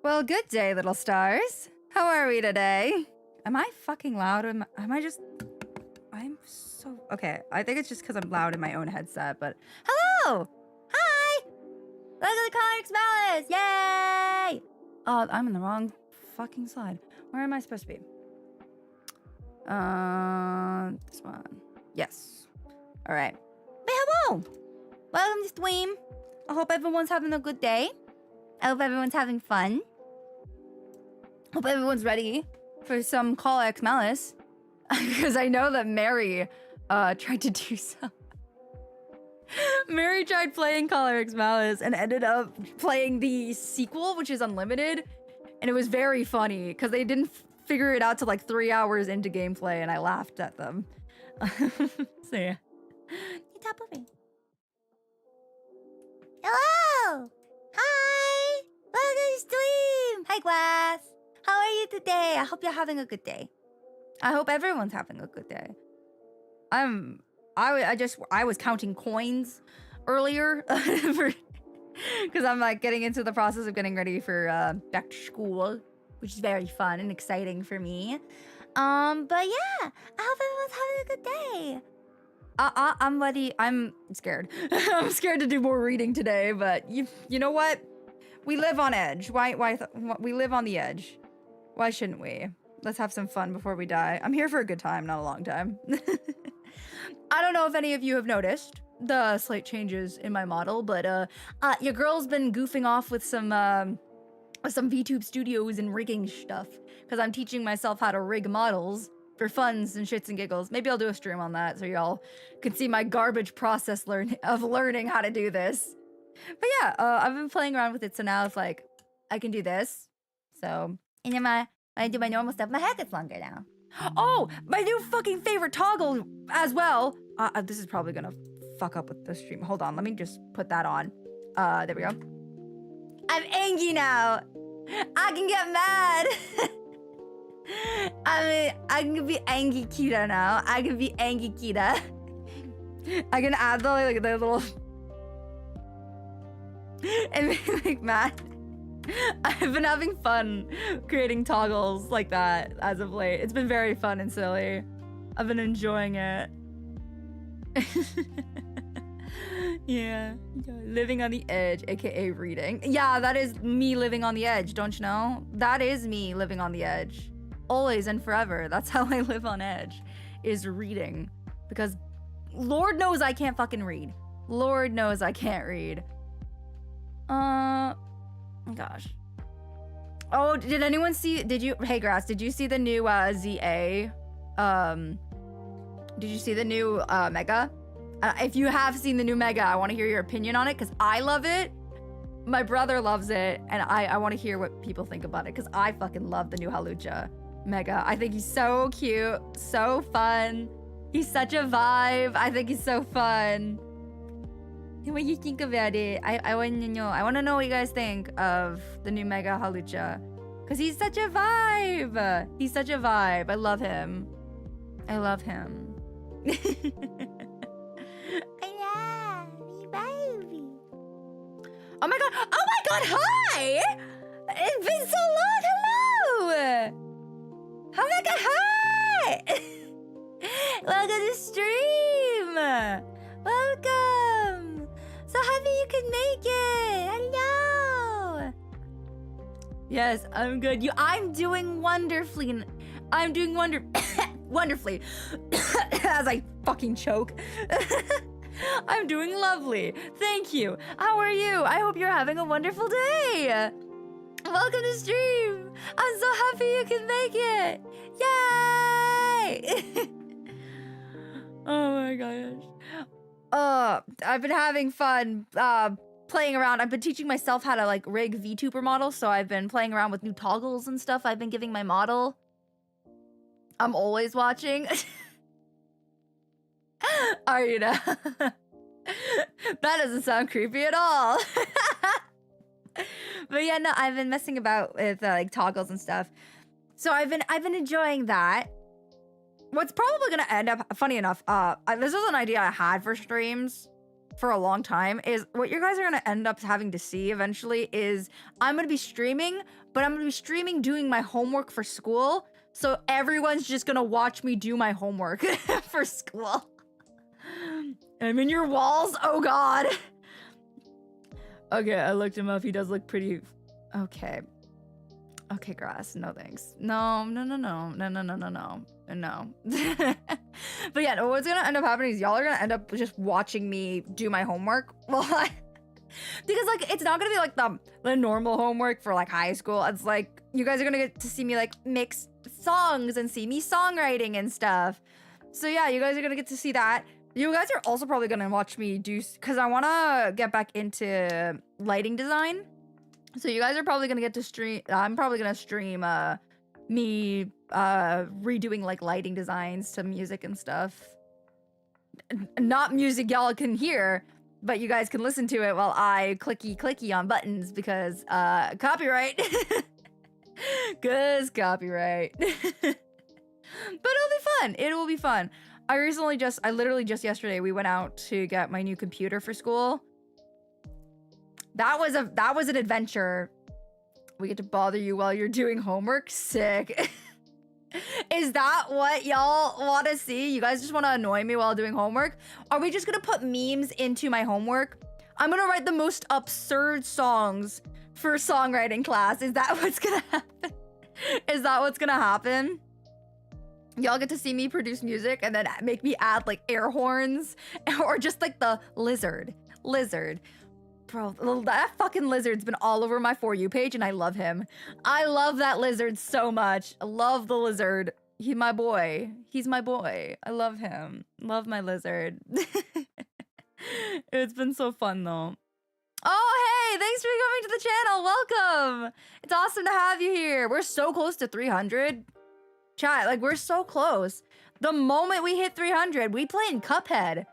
Well, good day, little stars. How are we today? Am I fucking loud? Am I just... I'm so... Okay, I think it's just because I'm loud in my own headset, but... Hello! Hi! Welcome to Comics Malice! Yay! I'm in the wrong fucking slide. Where am I supposed to be? This one. Yes. Alright. But hello! Welcome to Stream. I hope everyone's having a good day. I hope everyone's having fun. Hope everyone's ready for some Call X Malice. Because I know that Mary tried to do some. Mary tried playing Call X Malice and ended up playing the sequel, which is unlimited. And it was very funny because they didn't figure it out till like 3 hours into gameplay and I laughed at them. So yeah. Top of me. Hello! Hi! Welcome to the stream! Hi, Glass! How are you today? I hope you're having a good day. I hope everyone's having a good day. I was counting coins earlier because I'm like getting into the process of getting ready for back to school, which is very fun and exciting for me. But yeah, I hope everyone's having a good day. I'm ready. I'm scared. I'm scared to do more reading today, but you know what? We live on edge. Why we live on the edge. Why shouldn't we? Let's have some fun before we die. I'm here for a good time, not a long time. I don't know if any of you have noticed the slight changes in my model, but your girl's been goofing off with some VTube studios and rigging stuff because I'm teaching myself how to rig models for funs and shits and giggles. Maybe I'll do a stream on that so y'all can see my garbage process of learning how to do this. But yeah, I've been playing around with it, so now it's like I can do this. So, and then I do my normal stuff. My hair gets longer now. Oh, my new fucking favorite toggle as well. This is probably gonna fuck up with the stream. Hold on, let me just put that on. There we go. I'm angry now. I can get mad. I can be angry Kita now. I can be angry Kita. I can add the little and make mad. I've been having fun creating toggles like that as of late. It's been very fun and silly. I've been enjoying it. Yeah. Living on the edge, aka reading. Yeah, that is me living on the edge, don't you know? That is me living on the edge. Always and forever. That's how I live on edge, is reading. Because Lord knows I can't fucking read. Lord knows I can't read. Gosh. Oh, did anyone see, hey Grass, did you see the new ZA? Did you see the new Mega? If you have seen the new Mega, I want to hear your opinion on it because I love it. My brother loves it, and I want to hear what people think about it because I fucking love the new Halucha Mega. I think he's so cute, so fun. He's such a vibe. I think he's so fun. What do you think about it? I want to know. I want to know what you guys think of the new Mega Halucha. Because he's such a vibe. He's such a vibe. I love him. I love him. I love you, baby. Oh my god. Oh my god. Hi. It's been so long. Hello. Oh my god. Hi. Welcome to the stream. Welcome. So happy you could make it. Hello. Yes, I'm good. I'm doing wonderfully. I'm doing wonderfully. As I fucking choke. I'm doing lovely. Thank you. How are you? I hope you're having a wonderful day. Welcome to stream. I'm so happy you can make it. Yay! Oh my gosh. I've been having fun playing around. I've been teaching myself how to like rig VTuber models, so I've been playing around with new toggles and stuff I've been giving my model. I'm always watching. Are you now? That doesn't sound creepy at all. But yeah, no, I've been messing about with like toggles and stuff. So I've been enjoying that. What's probably gonna end up, funny enough, this was an idea I had for streams for a long time is what you guys are gonna end up having to see eventually is I'm gonna be streaming, but I'm gonna be streaming doing my homework for school. So everyone's just gonna watch me do my homework for school. I'm in your walls. Oh God. Okay, I looked him up. He does look pretty. Okay. Okay, grass. No thanks. No. But yeah, what's gonna end up happening is y'all are gonna end up just watching me do my homework. Well, because like it's not gonna be like the normal homework for like high school. It's like you guys are gonna get to see me like mix songs and see me songwriting and stuff. So yeah, you guys are gonna get to see that. You guys are also probably gonna watch me do, because I wanna get back into lighting design. So you guys are probably gonna get to stream. I'm probably gonna stream me redoing like lighting designs to music and stuff. Not music y'all can hear, but you guys can listen to it while I clicky on buttons because copyright. Cause copyright. But it'll be fun. It will be fun. I literally just yesterday we went out to get my new computer for school. That was an adventure. We get to bother you while you're doing homework. Sick. Is that what y'all want to see? You guys just want to annoy me while doing homework? Are we just gonna put memes into my homework? I'm gonna write the most absurd songs for songwriting class. Is that what's gonna happen? Is that what's gonna happen? Y'all get to see me produce music and then make me add like air horns or just like the lizard. Bro, that fucking lizard's been all over my For You page and I love him. I love that lizard so much. I love the lizard. He's my boy. I love him. Love my lizard. It's been so fun though. Oh, hey, thanks for coming to the channel. Welcome. It's awesome to have you here. We're so close to 300. Chat, like we're so close. The moment we hit 300, we play in Cuphead.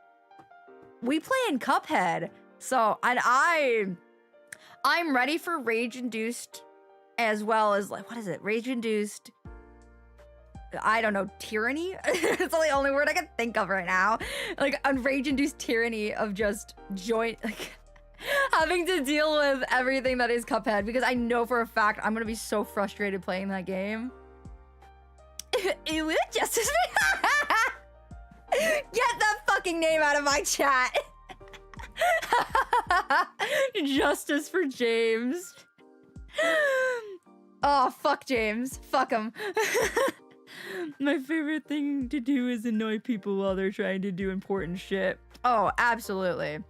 So, and I'm ready for rage-induced as well as like, what is it? Rage-induced, I don't know, tyranny? It's the only word I can think of right now. Like a rage-induced tyranny of just like having to deal with everything that is Cuphead because I know for a fact I'm gonna be so frustrated playing that game. Justice. Get that fucking name out of my chat. Justice for James. Oh, fuck James. Fuck him. My favorite thing to do is annoy people while they're trying to do important shit. Oh, absolutely.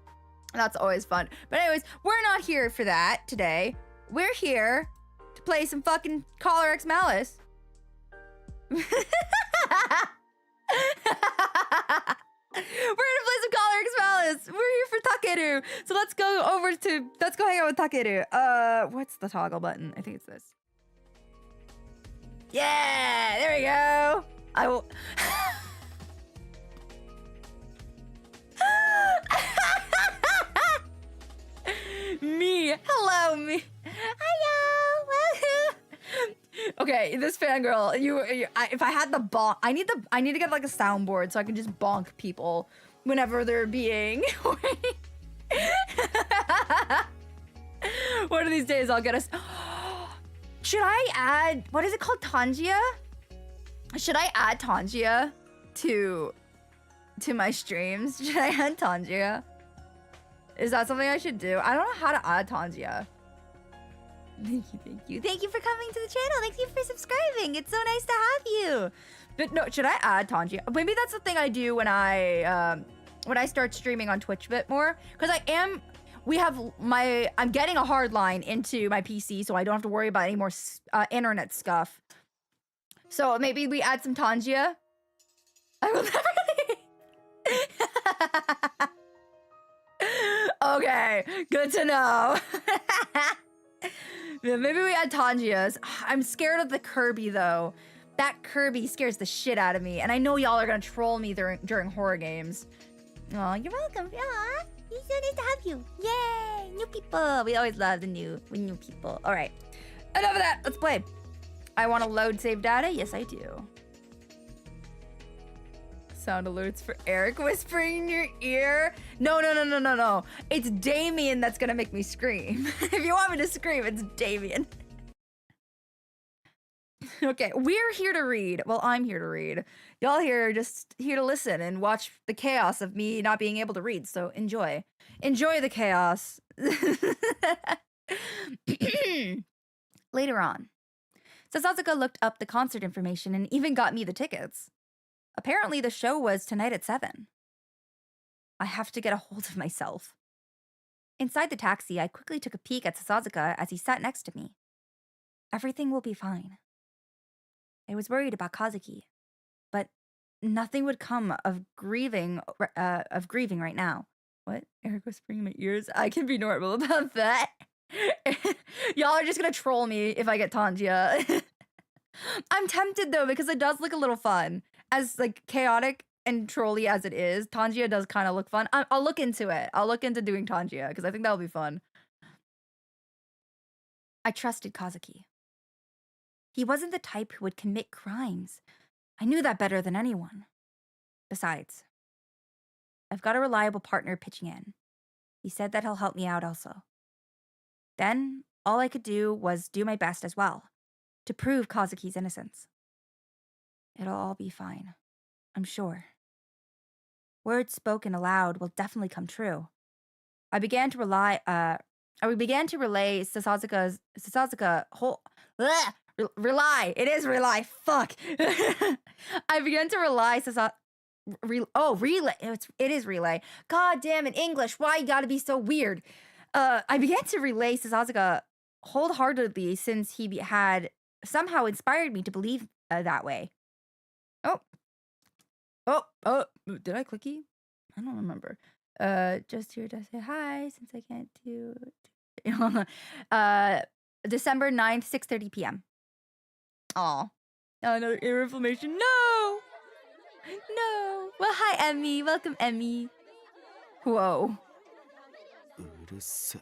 That's always fun. But anyways, we're not here for that today. We're here to play some fucking Collar X Malice. We're gonna play some Collar X Malice. We're here for Takeru. So let's go hang out with Takeru. What's the toggle button? I think it's this. Yeah, there we go. I will. Me. Hello, me. Hello. Okay, this fangirl. If I had the bonk, I need to get like a soundboard so I can just bonk people whenever they're being. One of these days I'll get us. Should I add, what is it called, Tangia? Should I add Tangia to my streams? Should I add Tangia? Is that something I should do? I don't know how to add Tangia. Thank you. Thank you for coming to the channel. Thank you for subscribing. It's so nice to have you. But no, should I add Tangia? Maybe that's the thing I do when I start streaming on Twitch a bit more. Because I'm getting a hard line into my PC, so I don't have to worry about any more internet stuff. So maybe we add some Tangia. I will never. Okay, good to know. Maybe we add Tangias. I'm scared of the Kirby though. That Kirby scares the shit out of me, and I know y'all are gonna troll me during horror games. Oh, you're welcome. Yeah, it's so nice to have you. Yay, new people. We always love the new people. All right, enough of that. Let's play. I want to load save data. Yes, I do. Sound alerts for Eric whispering in your ear. No. It's Damien that's gonna make me scream. If you want me to scream, it's Damien. Okay, we're here to read. Well, I'm here to read. Y'all here just here to listen and watch the chaos of me not being able to read. So enjoy. Enjoy the chaos. Later on, Sasazuka looked up the concert information and even got me the tickets. Apparently, the show was tonight at 7. I have to get a hold of myself. Inside the taxi, I quickly took a peek at Sasazuka as he sat next to me. Everything will be fine. I was worried about Kazuki, but nothing would come of grieving right now. What? Eric whispering in my ears? I can be normal about that. Y'all are just gonna troll me if I get Tanjia. I'm tempted though because it does look a little fun. As like chaotic and trolly as it is, Tanjia does kind of look fun. I'll look into it. I'll look into doing Tanjia because I think that'll be fun. I trusted Kazuki. He wasn't the type who would commit crimes. I knew that better than anyone. Besides, I've got a reliable partner pitching in. He said that he'll help me out also. Then, all I could do was do my best as well, to prove Kazuki's innocence. It'll all be fine, I'm sure. Words spoken aloud will definitely come true. I began to relay Sasazuka whole rely. It is rely. Fuck. I began to rely relay. It is relay. God damn it, English. Why you gotta be so weird? I began to relay Sasazuka wholeheartedly since he had somehow inspired me to believe that way. Oh, did I clicky? I don't remember. Just here to say hi since I can't do December 9th, 6:30 p.m. Aw. Another ear inflammation. No! Well, hi, Emmy. Welcome, Emmy. Whoa. Yes.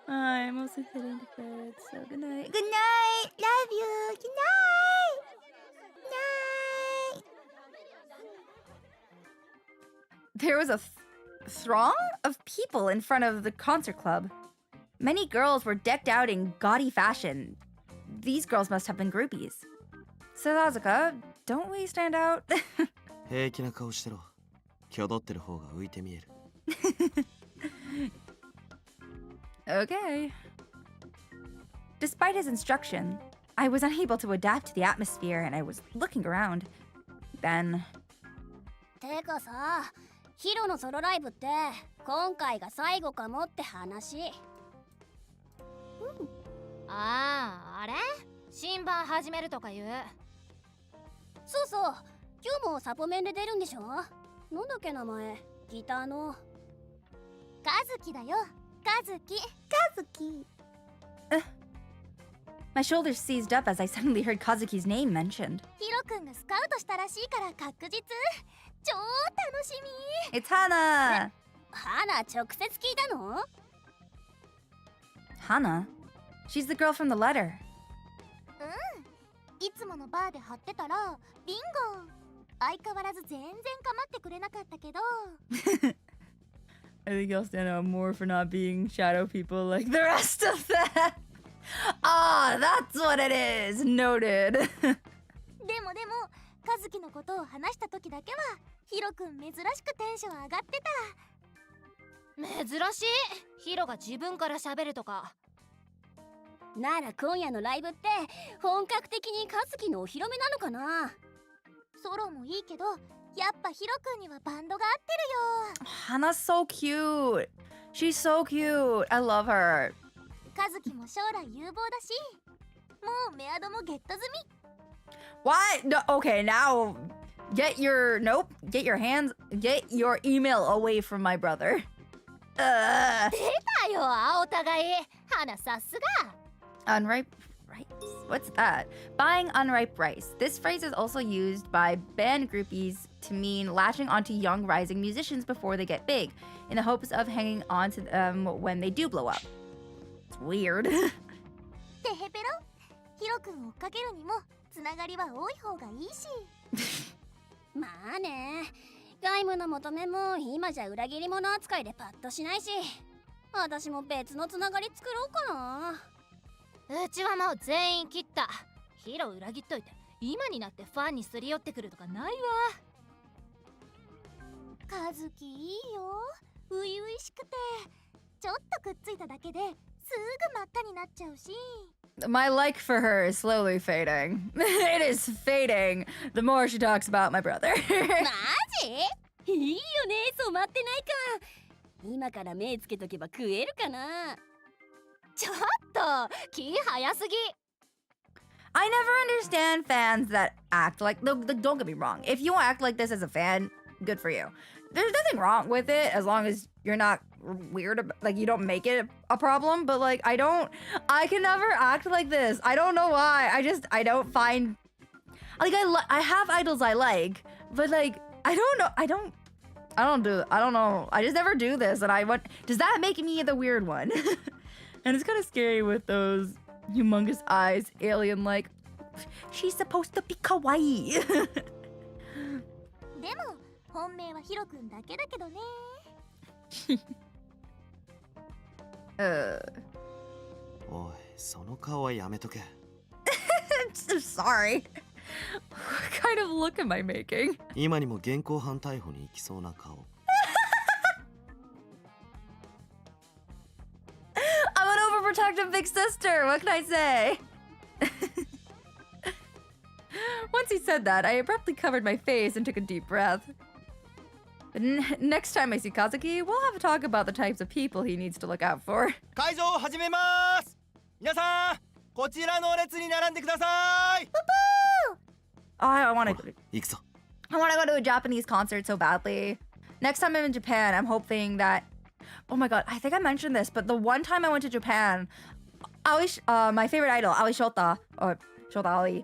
I'm also heading to bed, so good night. Good night! Love you! Good night! Night! There was a throng of people in front of the concert club. Many girls were decked out in gaudy fashion. These girls must have been groupies. Sasazuka, don't we stand out? 平気な顔してろ。気取ってる方が浮いて見える。 Okay. Despite his instruction, I was unable to adapt to the atmosphere and I was looking around. Then... てかさ、ヒロのソロライブって今回が最後かもって話。あれ新版始めるとか言う。そうそう、今日もサポメンで出るんでしょ。なんだっけ名前、ギターの。カズキだよ、カズキ。My shoulders seized up as I suddenly heard Kazuki's name mentioned. ヒロくんがスカウトしたらしいから確実。超楽しみ。 It's Hana! ハナ直接聞いたの？ Hana? She's the girl from the letter. いつものバーで貼ってたらビンゴ。相変わらず全然構ってくれなかったけど。I think y'all stand out more for not being shadow people like the rest of them. Ah, that's what it is. Noted. でもカズキのことを話した時だけはヒロくん珍しくテンション上がって珍しい。ヒロが自分から喋るとか。た。なら今夜のライブって本格的にカズキのお披露目なのかな。ソロもいいけどやっぱヒロくんにはバンドが合ってるよ。 Hana's so cute. She's so cute. I love her. カズキも将来有望だし、もうメアドもゲット済み。 What? No, okay, now get your email away from my brother. 出たよ、お互い。花さすが。 Unripe rice? What's that? Buying unripe rice. This phrase is also used by band groupies to mean latching onto young rising musicians before they get big, in the hopes of hanging on to them when they do blow up. It's weird. てへペロ、ヒロくんを追っかけるにもつながりは多い方がいいしまあね、外務の求めも今じゃ裏切り者扱いでパッとしないし、私も別のつながり作ろうかな。うちはもう全員切った。ヒロ裏切っといて今になってファンにすり寄ってくるとかないわ。和樹いいよ、初々しくてちょっとくっついただけですぐ真っ赤になっちゃうし。 My like for her is slowly fading. It is fading the more she talks about my brother. マジ？いいよね、染まってないか。今から目つけとけば食えるかな。ちょっと気早すぎ。I never understand fans that act like, don't get me wrong, if you act like this as a fan, good for you. There's nothing wrong with it as long as you're not weird, like you don't make it a problem, but like I can never act like this. I don't know why. I don't find, like I have idols I like, but like I don't know. I just never do this, and does that make me the weird one? And it's kind of scary with those humongous eyes, alien like. She's supposed to be kawaii. でも本命はヒロくんだけだけどね。おい、その顔はやめとけ。Sorry. What kind of look am I making? 今にも現行犯逮捕に行きそうな顔。I'm an overprotective big sister. What can I say? Once he said that, I abruptly covered my face and took a deep breath. But next time I see Kazuki, we'll have a talk about the types of people he needs to look out for. 会場を始めます。皆さん、こちらの列に並んでください。Oh, I want to. 行くぞ。 I want to go to a Japanese concert so badly. Next time I'm in Japan, I'm hoping that. Oh my god, I think I mentioned this, but the one time I went to Japan, my favorite idol, Ali Shota, or Shota Ali,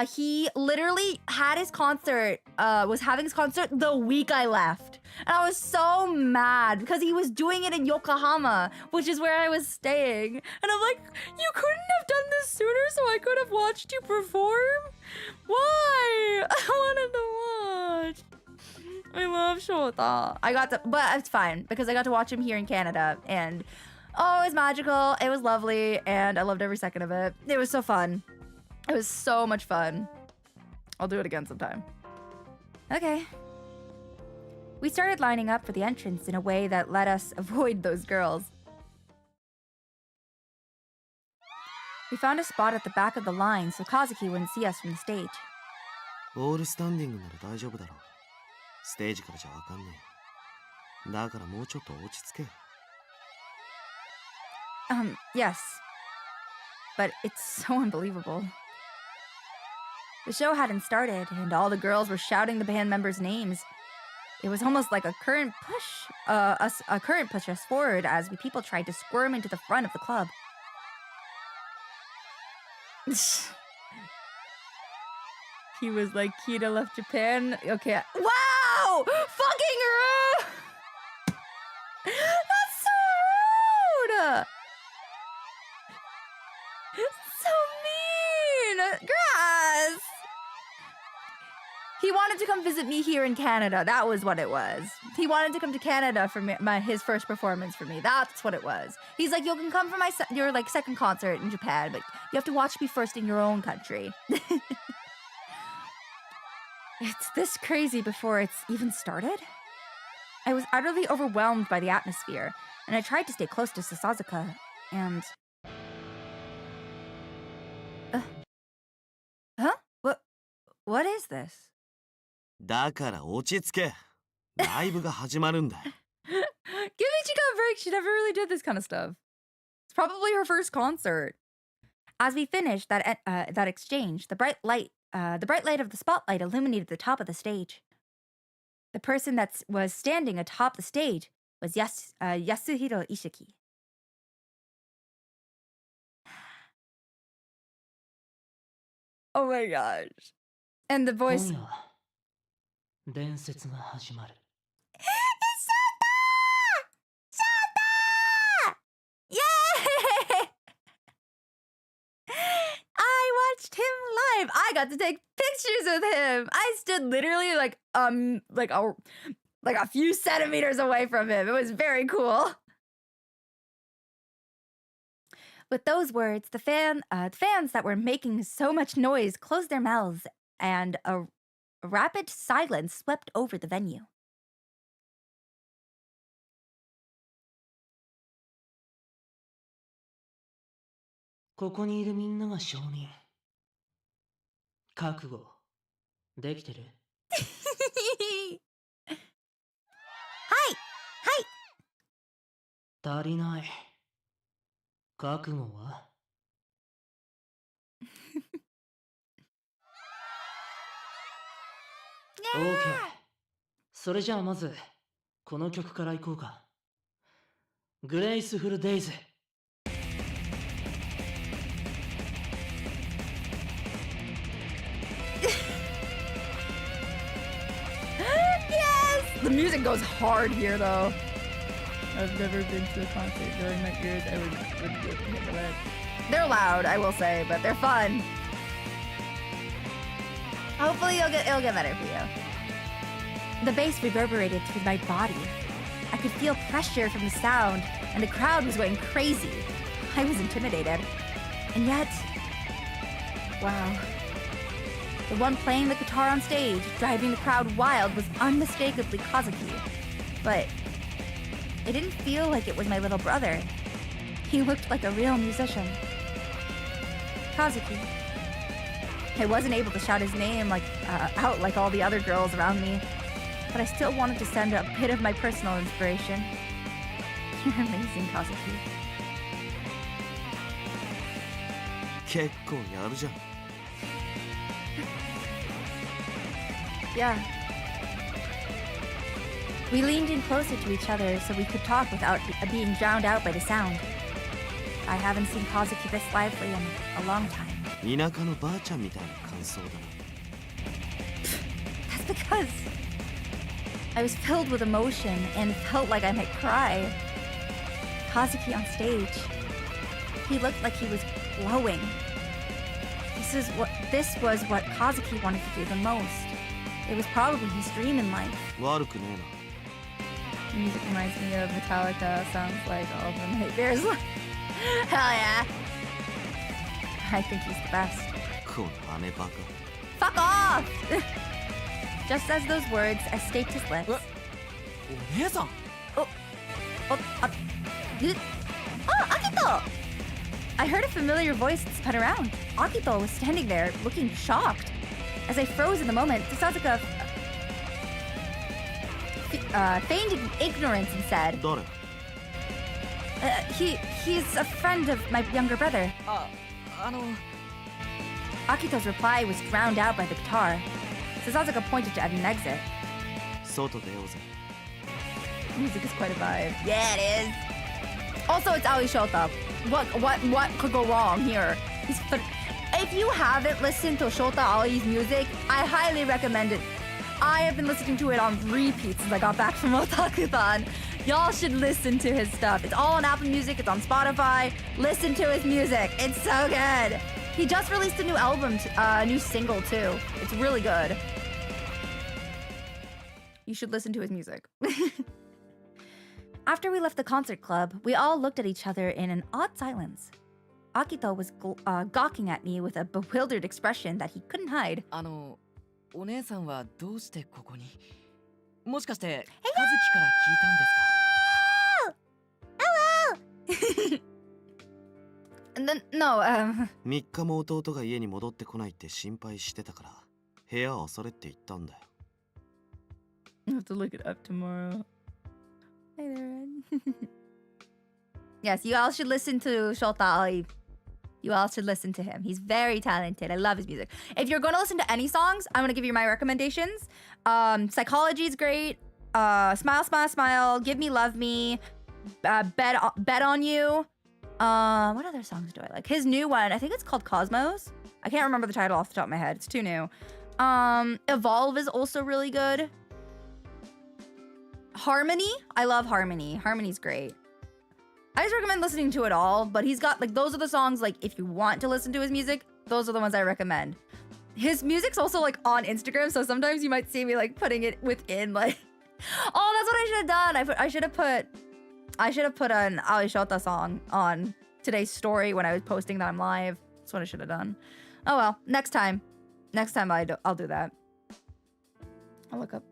he literally had his concert, was having his concert the week I left. And I was so mad because he was doing it in Yokohama, which is where I was staying. And I'm like, you couldn't have done this sooner so I could have watched you perform? Why? I wanted to watch. I love Shota. But it's fine because I got to watch him here in Canada, and oh, it was magical. It was lovely, and I loved every second of it. It was so fun. It was so much fun. I'll do it again sometime. Okay. We started lining up for the entrance in a way that let us avoid those girls. We found a spot at the back of the line so Kazuki wouldn't see us from the stage. オールスタンディングなら大丈夫だろう。ステージからじゃわかんねえ。だからもうちょっと落ち着け。Yes. But it's so unbelievable. The show hadn't started, and all the girls were shouting the band members' names. It was almost like a current pushed us forward as people tried to squirm into the front of the club. He was like, Kida left Japan. Okay. Wow! Fucking rude! That's so rude! So mean! Grass! He wanted to come visit me here in Canada. That was what it was. He wanted to come to Canada for his first performance for me. That's what it was. He's like, you can come for your like second concert in Japan, but you have to watch me first in your own country. It's this crazy before it's even started? I was utterly overwhelmed by the atmosphere, and I tried to stay close to Sasazuka, and... Huh? What is this? だから落ち着け。ライブが始まるんだ。Give Ichika a break. She never really did this kind of stuff. It's probably her first concert. As we finished that exchange, the bright light of the spotlight illuminated the top of the stage. The person that was standing atop the stage was Yasuhiro Ishiki. Oh my gosh. And the voice... 伝説が始まる。Yay! I watched him live. I got to take pictures with him. I stood literally like a few centimeters away from him. It was very cool. With those words, the fans that were making so much noise closed their mouths, and a rapid silence swept over the venue. Koko ni iru minna ga shounin. Kakugo. Dekiteru? Hi! Hi! 足りない。覚悟は OK。それじゃあまず、この曲からいこうか。グレイスフルデイズ。Yes! The music goes hard here, though. I've never been to a concert during my years. I would get hit with it. They're loud, I will say, but they're fun. Hopefully it'll get better for you. The bass reverberated through my body. I could feel pressure from the sound, and the crowd was going crazy. I was intimidated. And yet, wow. The one playing the guitar on stage, driving the crowd wild, was unmistakably Kazuki. But it didn't feel like it was my little brother. He looked like a real musician. Kazuki. I wasn't able to shout his name out like all the other girls around me, but I still wanted to send a bit of my personal inspiration. You're amazing, Kazuki. 結構やるじゃん。 Yeah. We leaned in closer to each other so we could talk without being drowned out by the sound. I haven't seen Kazuki this lively in a long time. 田舎のばあちゃんみたいな感想だな。 That's because I was filled with emotion and felt like I might cry. Kazuki on stage. He looked like he was glowing. This was what Kazuki wanted to do the most. It was probably his dream in life. 悪くねえな。 Music reminds me of Metallica. Sounds like all of the nightmares. Hell yeah. I think he's the best. この姉バカ。 Fuck off! Just as those words escaped his lips. お姉さん Akito! I heard a familiar voice spun around. Akito was standing there, looking shocked. As I froze in the moment, Sasazuka feigned ignorance and said, 誰 he's a friend of my younger brother. あの Akito's reply was drowned out by the guitar. Sasazuka pointed to an exit. 外出ようぜ。 Music is quite a vibe. Yeah, it is. Also, it's Aoi Shota. What could go wrong here? If you haven't listened to Shota Aoi's music, I highly recommend it. I have been listening to it on repeat since I got back from Otaku-thon. Y'all should listen to his stuff. It's all on Apple Music. It's on Spotify. Listen to his music. It's so good. He just released a new album, new single too. It's really good. You should listen to his music. After we left the concert club, we all looked at each other in an odd silence. Akito was gawking at me with a bewildered expression that he couldn't hide. お姉さんはどうしてここにもしかして和樹から聞いたんですか No, 3日も弟が家に戻ってこないって心配してたから部屋を恐れって言ったんだよ。 I have to look it up tomorrow. Hey there, Ed. Yes, you all should listen to Shota Aoi. You all should listen to him. He's very talented. I love his music. If you're going to listen to any songs, I'm going to give you my recommendations. Psychology is great. Smile, Smile, Smile. Give Me, Love Me. Bet on You. What other songs do I like? His new one, I think it's called Cosmos. I can't remember the title off the top of my head. It's too new. Evolve is also really good. Harmony. I love Harmony. Harmony's great. I just recommend listening to it all, but he's got, like, those are the songs, like, if you want to listen to his music, those are the ones I recommend. His music's also like on Instagram, so sometimes you might see me like putting it within like. Oh, that's what I should have done. I should have put an Ali Shota song on today's story when I was posting that I'm live. That's what I should have done. Oh well, next time. Next time I'll do that. I'll look up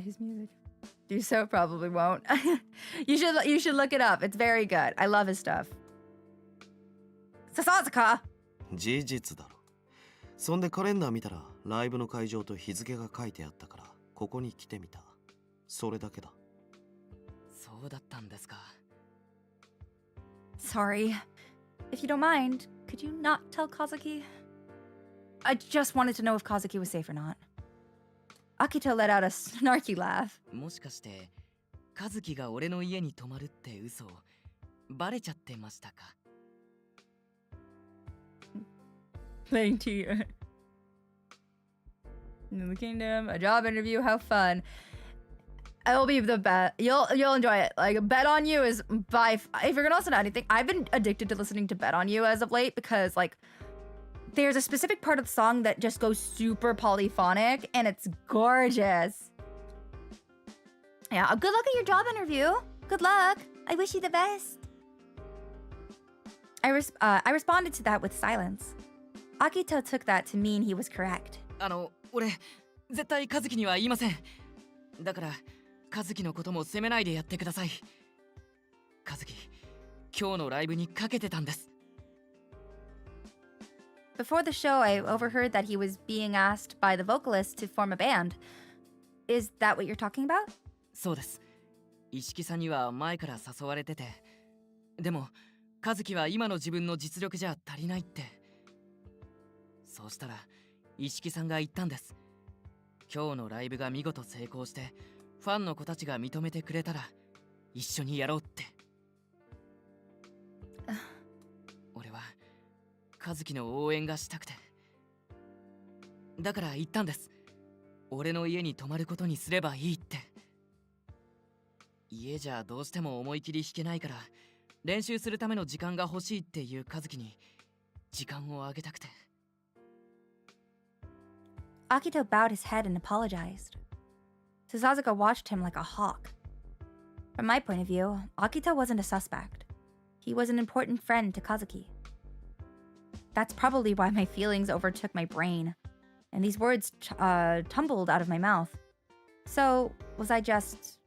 his music. Do so, probably won't. You should look it up. It's very good. I love his stuff. Sasazuka! 事実だろ。そんでカレンダー見たらライブの会場と日付が書いてあったからここに来てみた。それだけだ。そうだったんですか。Sorry. If you don't mind, could you not tell Kazuki? I just wanted to know if Kazuki was safe or not. Akito let out a snarky laugh. もしかして和樹が俺の家に泊まるって嘘バレちゃってましたか。Playing tea. In the kingdom, a job interview, how fun. It'll be the best. You'll enjoy it. Like, Bet on You is if you're gonna listen to anything, I've been addicted to listening to Bet on You as of late because like there's a specific part of the song that just goes super polyphonic and it's gorgeous. Yeah, good luck at your job interview. Good luck. I wish you the best. I responded to that with silence. Akito took that to mean he was correct. 俺絶対和樹には言いません。だから和樹のことも責めないでやってください。和樹、今日のライブにかけてたんです。Before the show, I overheard that he was being asked by the vocalist to form a band. Is that what you're talking about? そうです。石木さんには前から誘われてて、でも和樹は今の自分の実力じゃ足りないって。そうしたら石木さんが言ったんです。今日のライブが見事成功してファンの子たちが認めてくれたら一緒にやろうって。俺は和樹の応援がしたくて、だから言ったんです。俺の家に泊まることにすればいいって。家じゃどうしても思い切り弾けないから練習するための時間が欲しいっていう和樹に時間をあげたくて。Akito bowed his head and apologized. Sasazuka watched him like a hawk. From my point of view, Akito wasn't a suspect. He was an important friend to Kazuki. That's probably why my feelings overtook my brain, and these words tumbled out of my mouth. So, was I just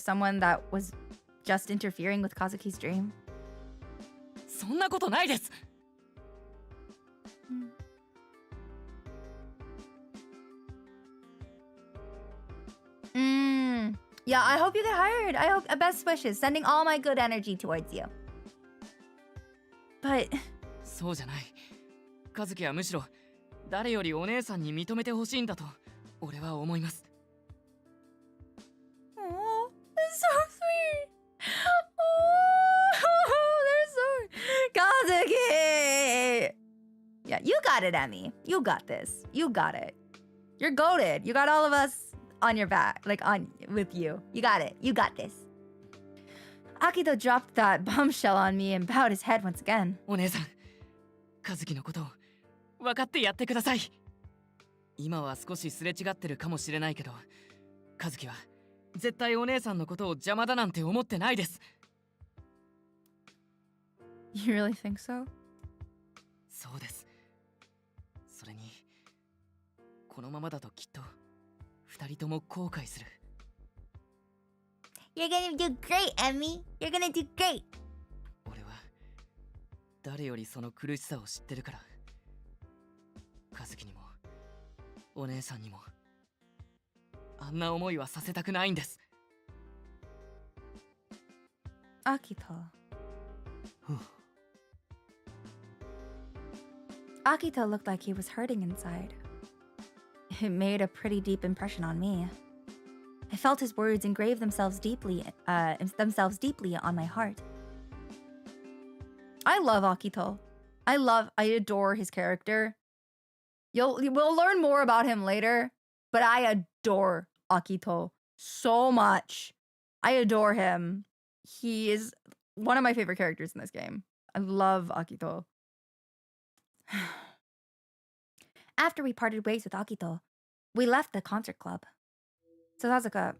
someone that was just interfering with Kazuki's dream? そんなことないです。Yeah, I hope you get hired. I hope best wishes. Sending all my good energy towards you. But そうじゃない。和樹はむしろ誰よりお姉さんに認めてほしいんだと俺は思います。oh, that's so sweet. Oh, they're so Kazuki. Yeah, you got it, Emmy. You got this. You got it. You're goated. You got all of us on your back, like on with you. You got it. You got this. Akito dropped that bombshell on me and bowed his head once again. お姉さん、和樹のことを分かってやってください。今は少しすれ違ってるかもしれないけど、和樹は絶対お姉さんのことを邪魔だなんて思ってないです。You really think so? そうです。それに、このままだときっと二人とも後悔する。You're gonna do great, Emmy. You're gonna do great. 俺は誰よりその苦しさを知ってるから、和樹にもお姉さんにもあんな思いはさせたくないんです。Akito. Akito looked like he was hurting inside. It made a pretty deep impression on me. I felt his words engrave themselves deeply on my heart. I love Akito. I adore his character. We'll learn more about him later, but I adore Akito so much. I adore him. He is one of my favorite characters in this game. I love Akito. After we parted ways with Akito, we left the concert club. Sasazuka,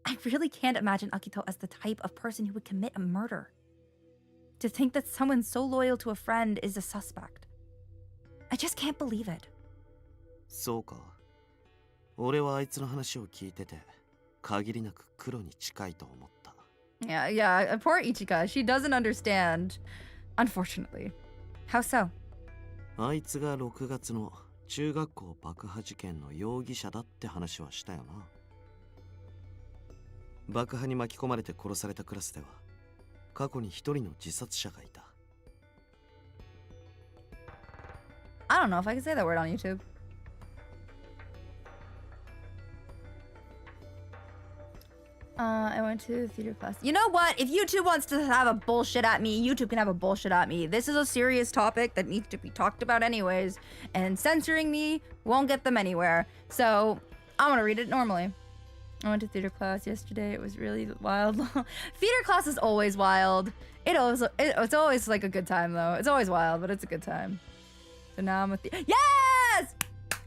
I really can't imagine Akito as the type of person who would commit a murder. To think that someone so loyal to a friend is a suspect. I just can't believe it. そうか。俺はあいつの話を聞いてて、限りなく黒に近いと思った。Yeah, poor Ichika. She doesn't understand, unfortunately. How so? あいつが6月の中学校爆破事件の容疑者だって話はしたよな。爆破に巻き込まれて殺されたクラスでは、過去に一人の自殺者がいた。I don't know if I can say that word on YouTube. I went to theater class. You know what? If YouTube wants to have a bullshit at me, YouTube can have a bullshit at me. This is a serious topic that needs to be talked about anyways, and censoring me won't get them anywhere. So I'm gonna read it normally. I went to theater class yesterday. It was really wild. Theater class is always wild. It's always like a good time though. It's always wild, but it's a good time. So now I'm with yes!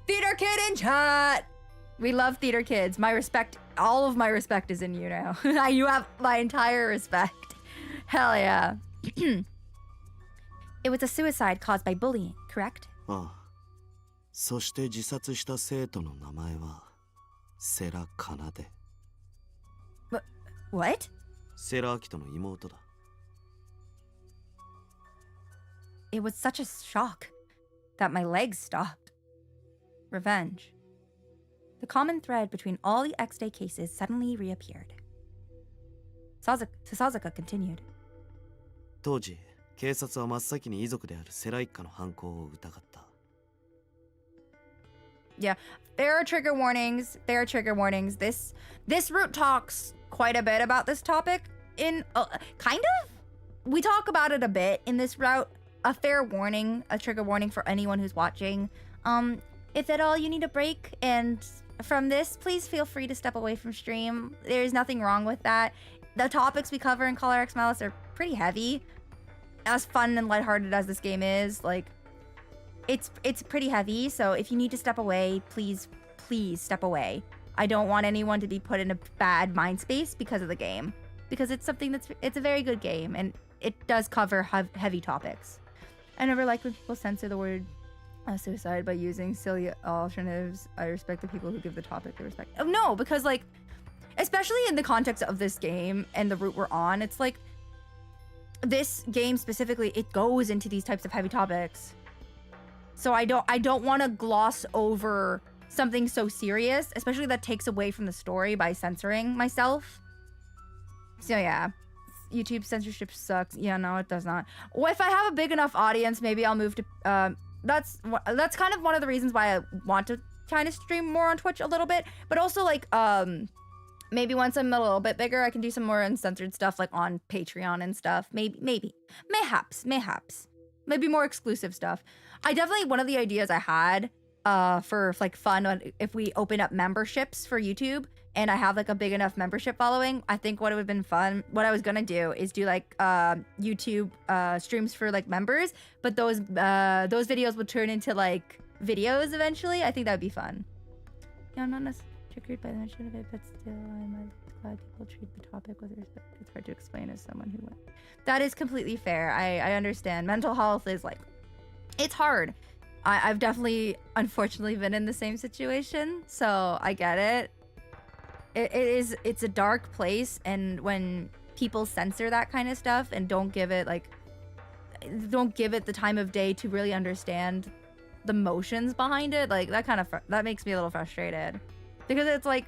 Theater kid in chat! We love theater kids. My respect, all of my respect is in you now. You have my entire respect. Hell yeah. It was a suicide caused by bullying, correct? ああ。そして自殺した生徒の名前は世良奏。What? 世良明人の妹だ。It was such a shock that my legs stopped. Revenge. The common thread between all the X-Day cases suddenly reappeared. Sasazuka continued. 当時、警察は真っ先に遺族である世良一家の犯行を疑った。Yeah, there are trigger warnings. There are trigger warnings. This route talks quite a bit about this topic in kind of. We talk about it a bit in this route. A fair warning, a trigger warning for anyone who's watching. If at all you need a break and from this, please feel free to step away from stream. There's nothing wrong with that. The topics we cover in Color X Malice are pretty heavy. As fun and lighthearted as this game is, like, it's pretty heavy. So if you need to step away, please step away. I don't want anyone to be put in a bad mind space because of the game, because it's a very good game and it does cover heavy topics. I never like when people censor the word suicide by using silly alternatives. I respect the people who give the topic the respect. Oh no, because like, especially in the context of this game and the route we're on, it's like this game specifically, it goes into these types of heavy topics. So I don't want to gloss over something so serious, especially that takes away from the story by censoring myself. So yeah, YouTube censorship sucks. Yeah, no, it does not. Well, if I have a big enough audience, maybe I'll move to that's kind of one of the reasons why I want to kind of stream more on Twitch a little bit, but also like maybe once I'm a little bit bigger, I can do some more uncensored stuff like on Patreon and stuff. Mayhaps, maybe more exclusive stuff. One of the ideas I had for like fun, if we open up memberships for YouTube and I have like a big enough membership following, I think what it would have been fun, what I was gonna do is do like YouTube streams for like members, but those videos would turn into like videos eventually. I think that would be fun. Yeah, I'm not necessarily triggered by the mention of it, but still I'm glad people treat the topic with respect. It's hard to explain as someone who went. That is completely fair. I understand. Mental health is like, it's hard. I've definitely, unfortunately, been in the same situation, so I get it. It's a dark place, and when people censor that kind of stuff and don't give it the time of day to really understand the motions behind it, like that makes me a little frustrated, because it's like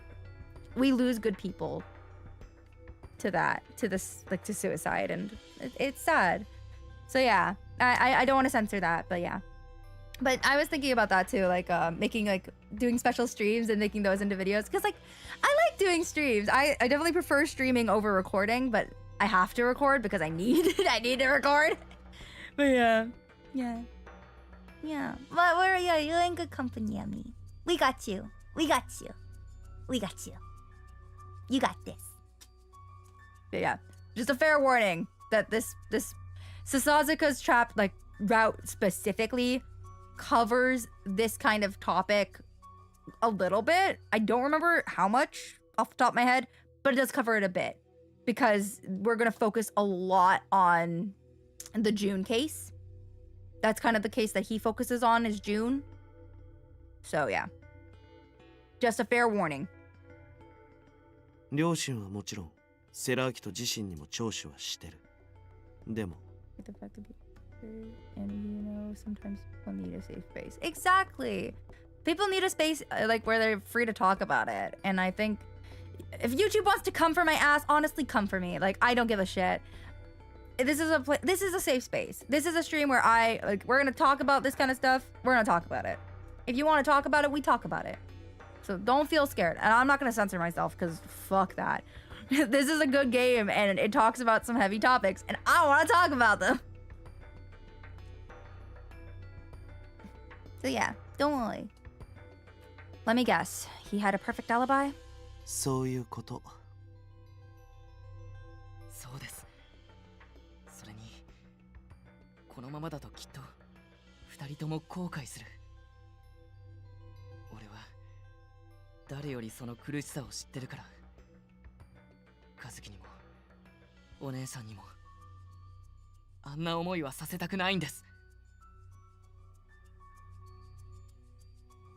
we lose good people to suicide, and it's sad. So yeah, I don't want to censor that, but yeah. But I was thinking about that too, like doing special streams and making those into videos, because like I like doing streams. I definitely prefer streaming over recording, but I have to record because I need to record. But yeah. But you're in good company, Emmy. We got you. You got this. But yeah, just a fair warning that this Sasazuka's trap like route specifically covers this kind of topic a little bit. I don't remember how much off the top of my head, but it does cover it a bit because we're going to focus a lot on the June case. That's kind of the case that he focuses on is June. So yeah. Just a fair warning. 両親はもちろんセラーキと自身にも聴取はしてる。でも The fact to be and you know sometimes people need a safe space. Exactly. People need a space like where they're free to talk about it. And I think if YouTube wants to come for my ass, honestly come for me. Like I don't give a shit. This is a safe space. This is a stream where we're going to talk about this kind of stuff. We're going to talk about it. If you want to talk about it, we talk about it. So don't feel scared. And I'm not going to censor myself because fuck that. This is a good game and it talks about some heavy topics and I want to talk about them. So yeah, don't worry. Let me guess. He had a perfect alibi? そういうこと。そうです。それにこのままだときっと二人とも後悔する。俺は誰よりその苦しさを知ってるから。和樹にもお姉さんにもあんな思いはさせたくないんです。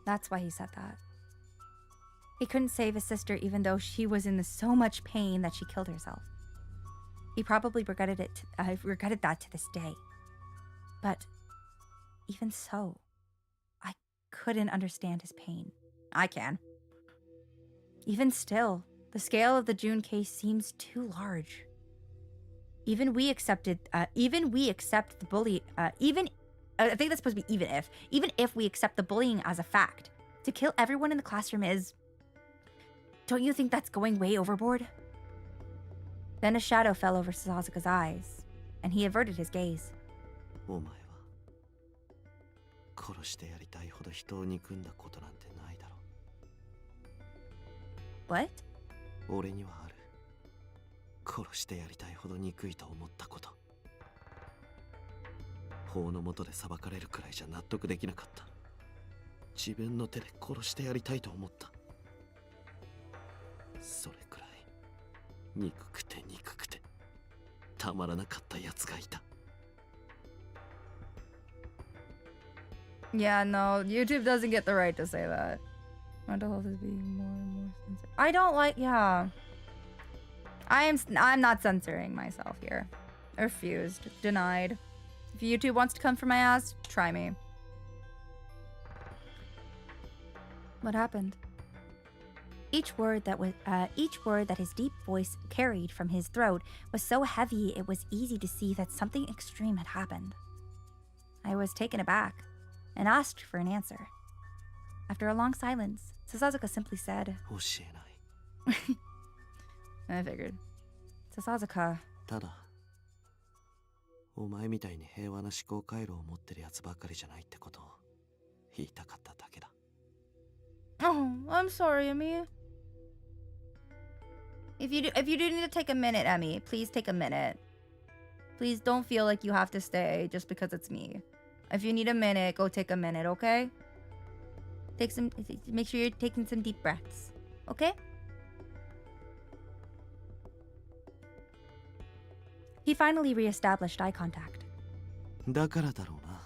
That's why he said that. He couldn't save his sister even though she was in so much pain that she killed herself. He probably regretted that to this day. But even so, I couldn't understand his pain. I can. Even still, the scale of the June case seems too large. Even if we accept the bully, I think that's supposed to be even if we accept the bullying as a fact, to kill everyone in the classroom is, don't you think that's going way overboard? Then a shadow fell over Sasazuka's eyes, and he averted his gaze. お前は殺してやりたいほど人を憎んだことなんてないだろう。 What? 俺にはある。殺してやりたいほど憎いと思ったこと。法の下で裁かれるくらいじゃ納得できなかった。自分の手で殺してやりたいと思った。それくらい憎くてたまらなかったやつがいた。Yeah, no, YouTube doesn't get the right to say that. Mental health is being more and more censored. I don't like, yeah. I'm not censoring myself here. Refused. Denied. If YouTube wants to come for my ass, try me. What happened? Each word that his deep voice carried from his throat was so heavy it was easy to see that something extreme had happened. I was taken aback and asked for an answer. After a long silence, Sasazuka simply said, 教えない。 I figured. Sasazuka. ただ、お前みたいに平和な思考回路を持ってるやつばかりじゃないってことを言いたかっただけだ。 Oh, I'm sorry, Emmy. If you do need to take a minute, Emmy, please take a minute. Please don't feel like you have to stay just because it's me. If you need a minute, go take a minute, okay? Make sure you're taking some deep breaths, okay? He finally reestablished eye contact. だからだろうな。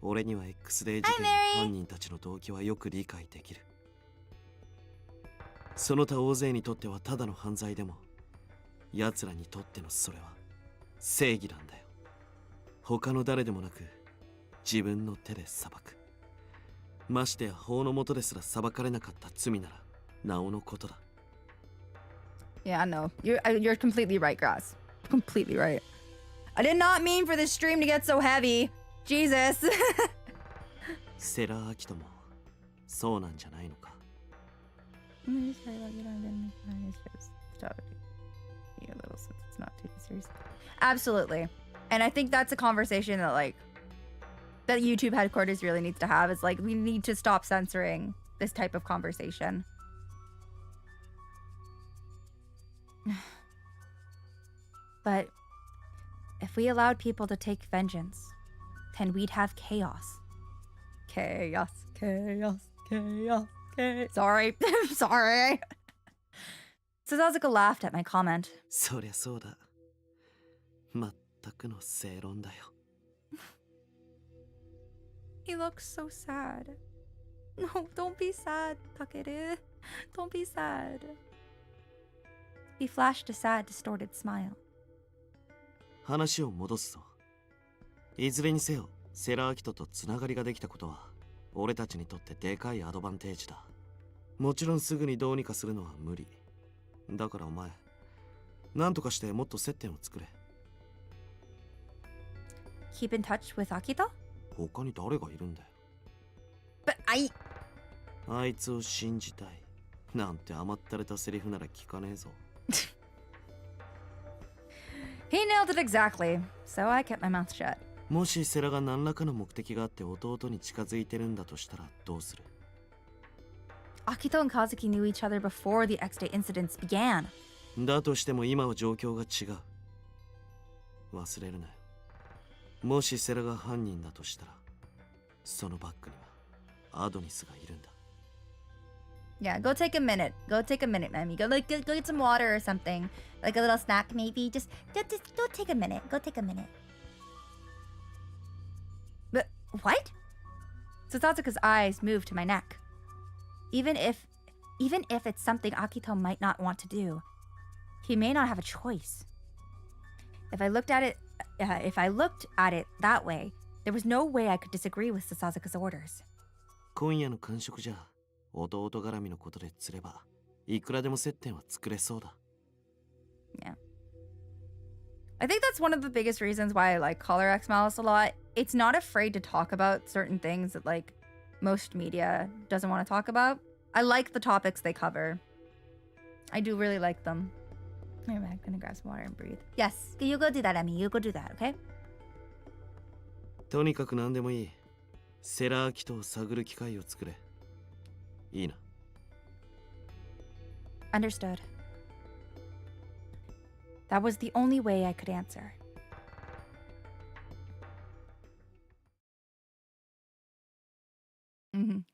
俺には X デー事件の犯人たちの動機はよく理解できる。その他大勢にとってはただの犯罪でも、奴らにとってのそれは正義なんだよ。他の誰でもなく、自分の手で裁く。ましてや法の下ですら裁かれなかった罪なら、なおのことだ。Yeah, no. You're completely right, Grass. Completely right. I did not mean for this stream to get so heavy. Jesus. セラアキトもそうなんじゃないのか。Absolutely. And I think that's a conversation that YouTube headquarters really needs to have. Is like, we need to stop censoring this type of conversation. But if we allowed people to take vengeance, then we'd have chaos. chaos, chaos, chaos, chaos. Sorry, sorry. Sasazuka laughed at my comment. そりゃそうだ。まったくの正論だよ。He looks so sad. No, don't be sad, Takeru. Don't be sad. He flashed a sad, distorted smile. 話を戻すぞ。いずれにせよ、セラアキトとつながりができたことは、俺たちにとってでかいアドバンテージだ。もちろんすぐにどうにかするのは無理。だからお前、なんとかしてもっと接点を作れ。Keep in touch with Akito? 他に誰がいるんだよ。Butあいつを信じたい。なんて甘ったれたセリフなら聞かねえぞ。He nailed it exactly, so I kept my mouth shut. もしセラが何らかの目的があって弟に近づいてるんだとしたらどうする？ Akito and Kazuki knew each other before the X-Day incidents began. だとしても今は状況が違う。忘れるなよ。もしセラが犯人だとしたら、そのバックにはアドニスがいるんだ。Yeah, go take a minute. Go take a minute, Mammy. Go get some water or something. Like a little snack, maybe. Just go take a minute. Go take a minute. But what? Sasazuka's eyes moved to my neck. Even if it's something Akito might not want to do, he may not have a choice. If I looked at it that way, there was no way I could disagree with Sasazuka's orders. 今夜の間食じゃ弟絡みのことで釣ればいくらでも接点は作れそうだ。Yeah. I think that's one of the biggest reasons why I like Color X Malice a lot. It's not afraid to talk about certain things that like most media doesn't want to talk about. I like the topics they cover. I do really like them. Anyway, I'm gonna grab some water and breathe. Yes, you go do that, Emmy. You go do that, okay? とにかく何でもいい。セラアキトを探る機会を作れ。いいな。Understood. That was the only way I could answer.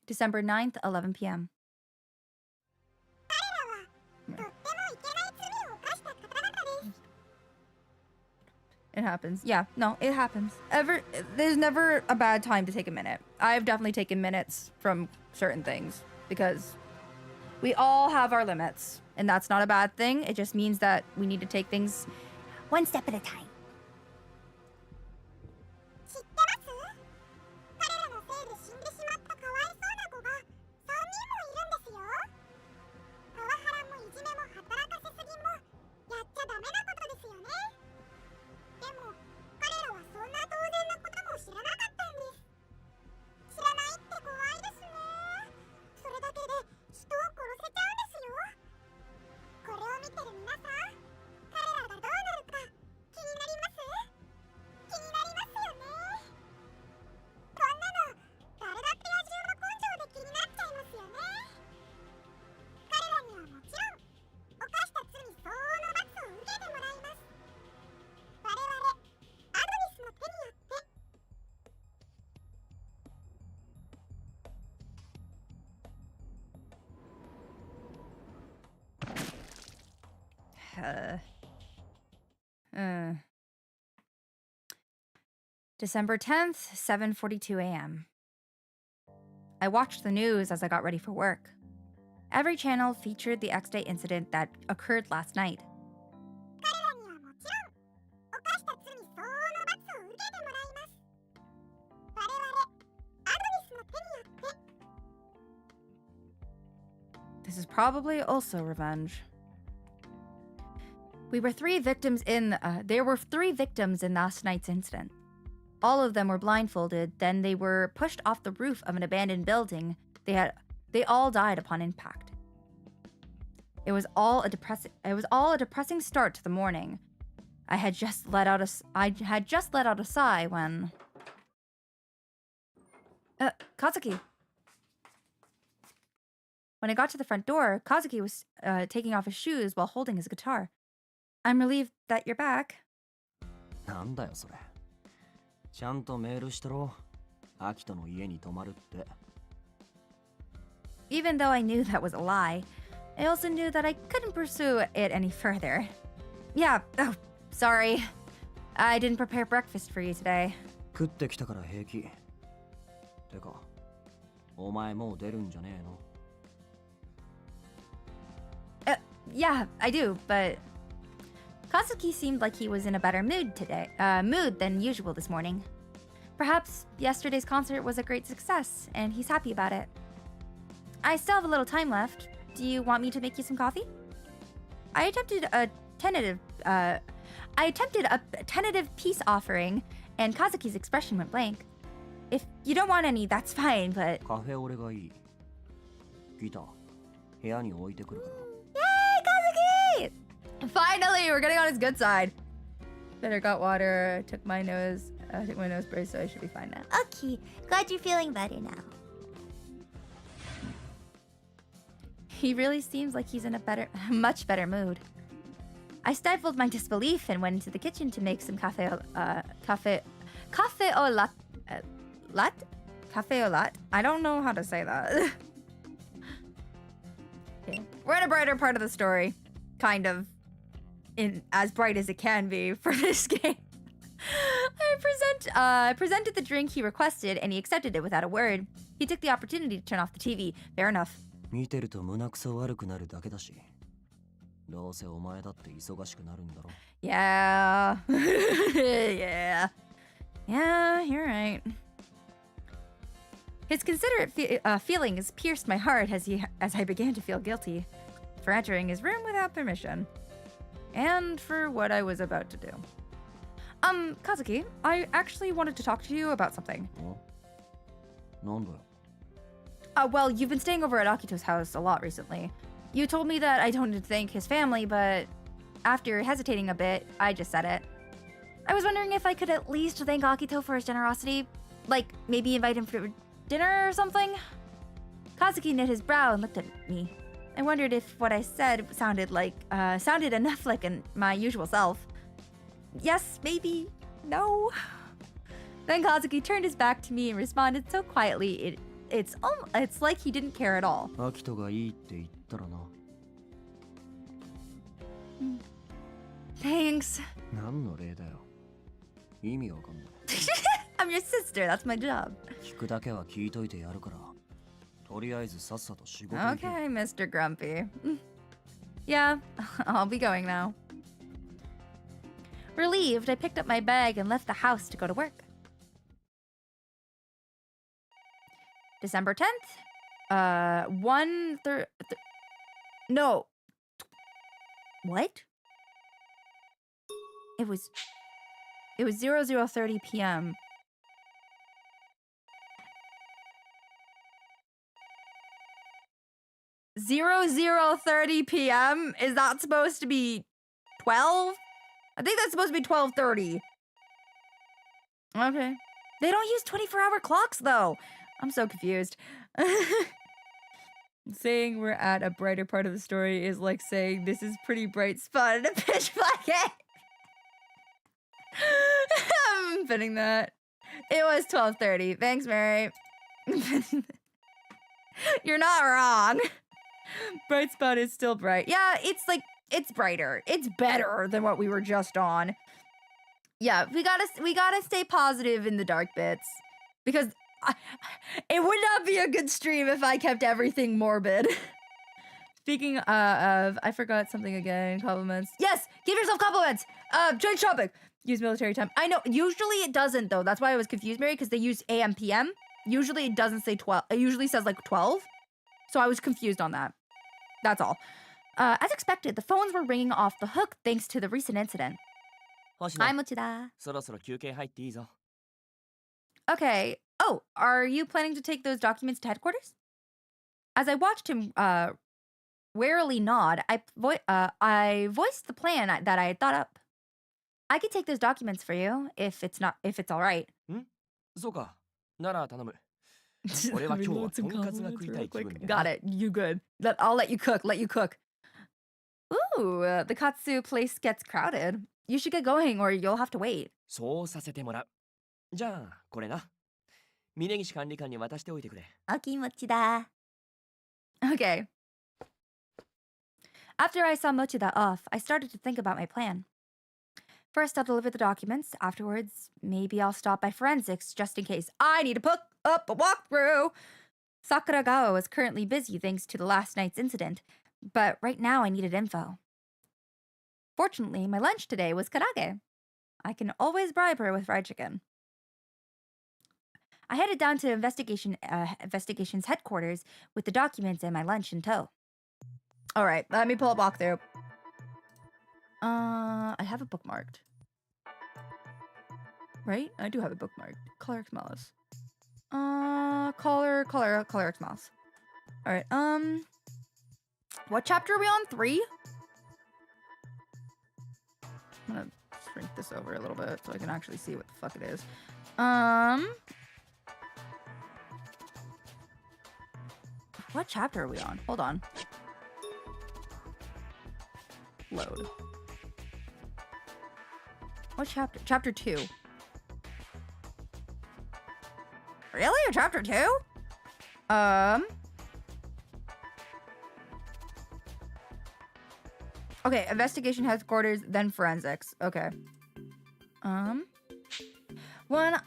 December 9th, 11 p.m. It happens. Yeah, no, it happens. There's never a bad time to take a minute. I've definitely taken minutes from certain things because we all have our limits, and that's not a bad thing. It just means that we need to take things one step at a time. 、 December 10th, 7:42 a.m. I watched the news as I got ready for work. Every channel featured the X-Day incident that occurred last night. This is probably also revenge. There were three victims in last night's incident. All of them were blindfolded, then they were pushed off the roof of an abandoned building. They all died upon impact. It was all a depressing start to the morning. I had just let out a sigh when Kazuki. When I got to the front door, Kazuki was taking off his shoes while holding his guitar. I'm relieved that you're back. なんだよそれ。ちゃんとメールしてろ。アキトの家に泊まるって。 Even though I knew that was a lie, I also knew that I couldn't pursue it any further. Yeah, oh, sorry. I didn't prepare breakfast for you today. 食ってきたから平気。てか、お前もう出るんじゃねえの？ Yeah, I do, but Kazuki seemed like he was in a better mood than usual this morning. Perhaps yesterday's concert was a great success, and he's happy about it. I still have a little time left. Do you want me to make you some coffee? I attempted a tentative peace offering, and Kazuki's expression went blank. If you don't want any, that's fine, but... カフェオレがいい。ギター、部屋に置いてくるから。 Yay, Kazuki! Finally, we're getting on his good side. Better got water. Took my nose brace, so I should be fine now. Okay, glad you're feeling better now. He really seems like he's in a much better mood. I stifled my disbelief and went into the kitchen to make some cafe au latte. I don't know how to say that. Okay. We're in a brighter part of the story, kind of, in as bright as it can be for this game. I presented the drink he requested, and he accepted it without a word. He took the opportunity to turn off the TV. Fair enough. 見てると胸くそ悪くなるだけだし。どうせお前だって忙しくなるんだろ。 Yeah. Yeah, you're right. His considerate feelings pierced my heart as I began to feel guilty for entering his room without permission. And for what I was about to do. Kazuki, I actually wanted to talk to you about something. なんだよ。 Well, you've been staying over at Akito's house a lot recently. You told me that I don't need to thank his family, but after hesitating a bit, I just said it. I was wondering if I could at least thank Akito for his generosity. Like, maybe invite him for dinner or something? Kazuki knit his brow and looked at me. I wondered if what I said sounded enough like my usual self. Yes, maybe, no. Then Kazuki turned his back to me and responded so quietly, it's like he didn't care at all. アキトがいいって言ったらな。 Thanks. 何の礼だよ。意味わかんない。 I'm your sister, that's my job. 聞くだけは聞いといてやるから。とりあえずさっさと仕事行け。 Okay, Mr. Grumpy. Yeah, I'll be going now. Relieved, I picked up my bag and left the house to go to work. December 10th? No. What? It was 00:30 p.m. Zero 0:30 p.m. Is that supposed to be 12? I think that's supposed to be 12:30. Okay. They don't use 24-hour clocks though. I'm so confused. Saying we're at a brighter part of the story is like saying this is pretty bright spot in a pitch black game. I'm fitting that. It was 12:30. Thanks, Mary. You're not wrong. Bright spot is still bright. Yeah, it's brighter. It's better than what we were just on. Yeah, we gotta stay positive in the dark bits because it would not be a good stream if I kept everything morbid. Speaking of, I forgot something again. Compliments. Yes, give yourself compliments. Change topic. Use military time. I know. Usually it doesn't though. That's why I was confused, Mary, because they use AM PM. Usually it doesn't say 12. It usually says like 12. So I was confused on that. That's all. As expected, the phones were ringing off the hook thanks to the recent incident. Hi, Mochida. そろそろ休憩入っていいぞ。 Okay. Oh, are you planning to take those documents to headquarters? As I watched him warily nod, I voiced the plan that I had thought up. I could take those documents for you if it's all right. そうか。なら頼む。俺は今日はとんかつが食いたい気分で。 Got it. You good. I'll let you cook. Ooh, the katsu place gets crowded. You should get going or you'll have to wait. そうさせてもらう。じゃあ、これな。峯岸管理官に渡しておいてくれ。お気持ちだ。 Okay. After I saw Mochida off, I started to think about my plan. First, I'll deliver the documents. Afterwards, maybe I'll stop by forensics just in case I need to put up a walkthrough. Sakuragawa was currently busy thanks to the last night's incident, but right now I needed info. Fortunately, my lunch today was karage. I can always bribe her with fried chicken. I headed down to investigation's headquarters with the documents and my lunch in tow. All right, let me pull up walkthrough. I have it bookmarked. Right? I do have it bookmarked. Color X Malice. Color X Malice. All right. What chapter are we on? 3? I'm gonna shrink this over a little bit so I can actually see what the fuck it is. What chapter are we on? Hold on. Load. What chapter? Chapter 2. Really? A chapter 2? Okay, investigation headquarters, then forensics. Okay.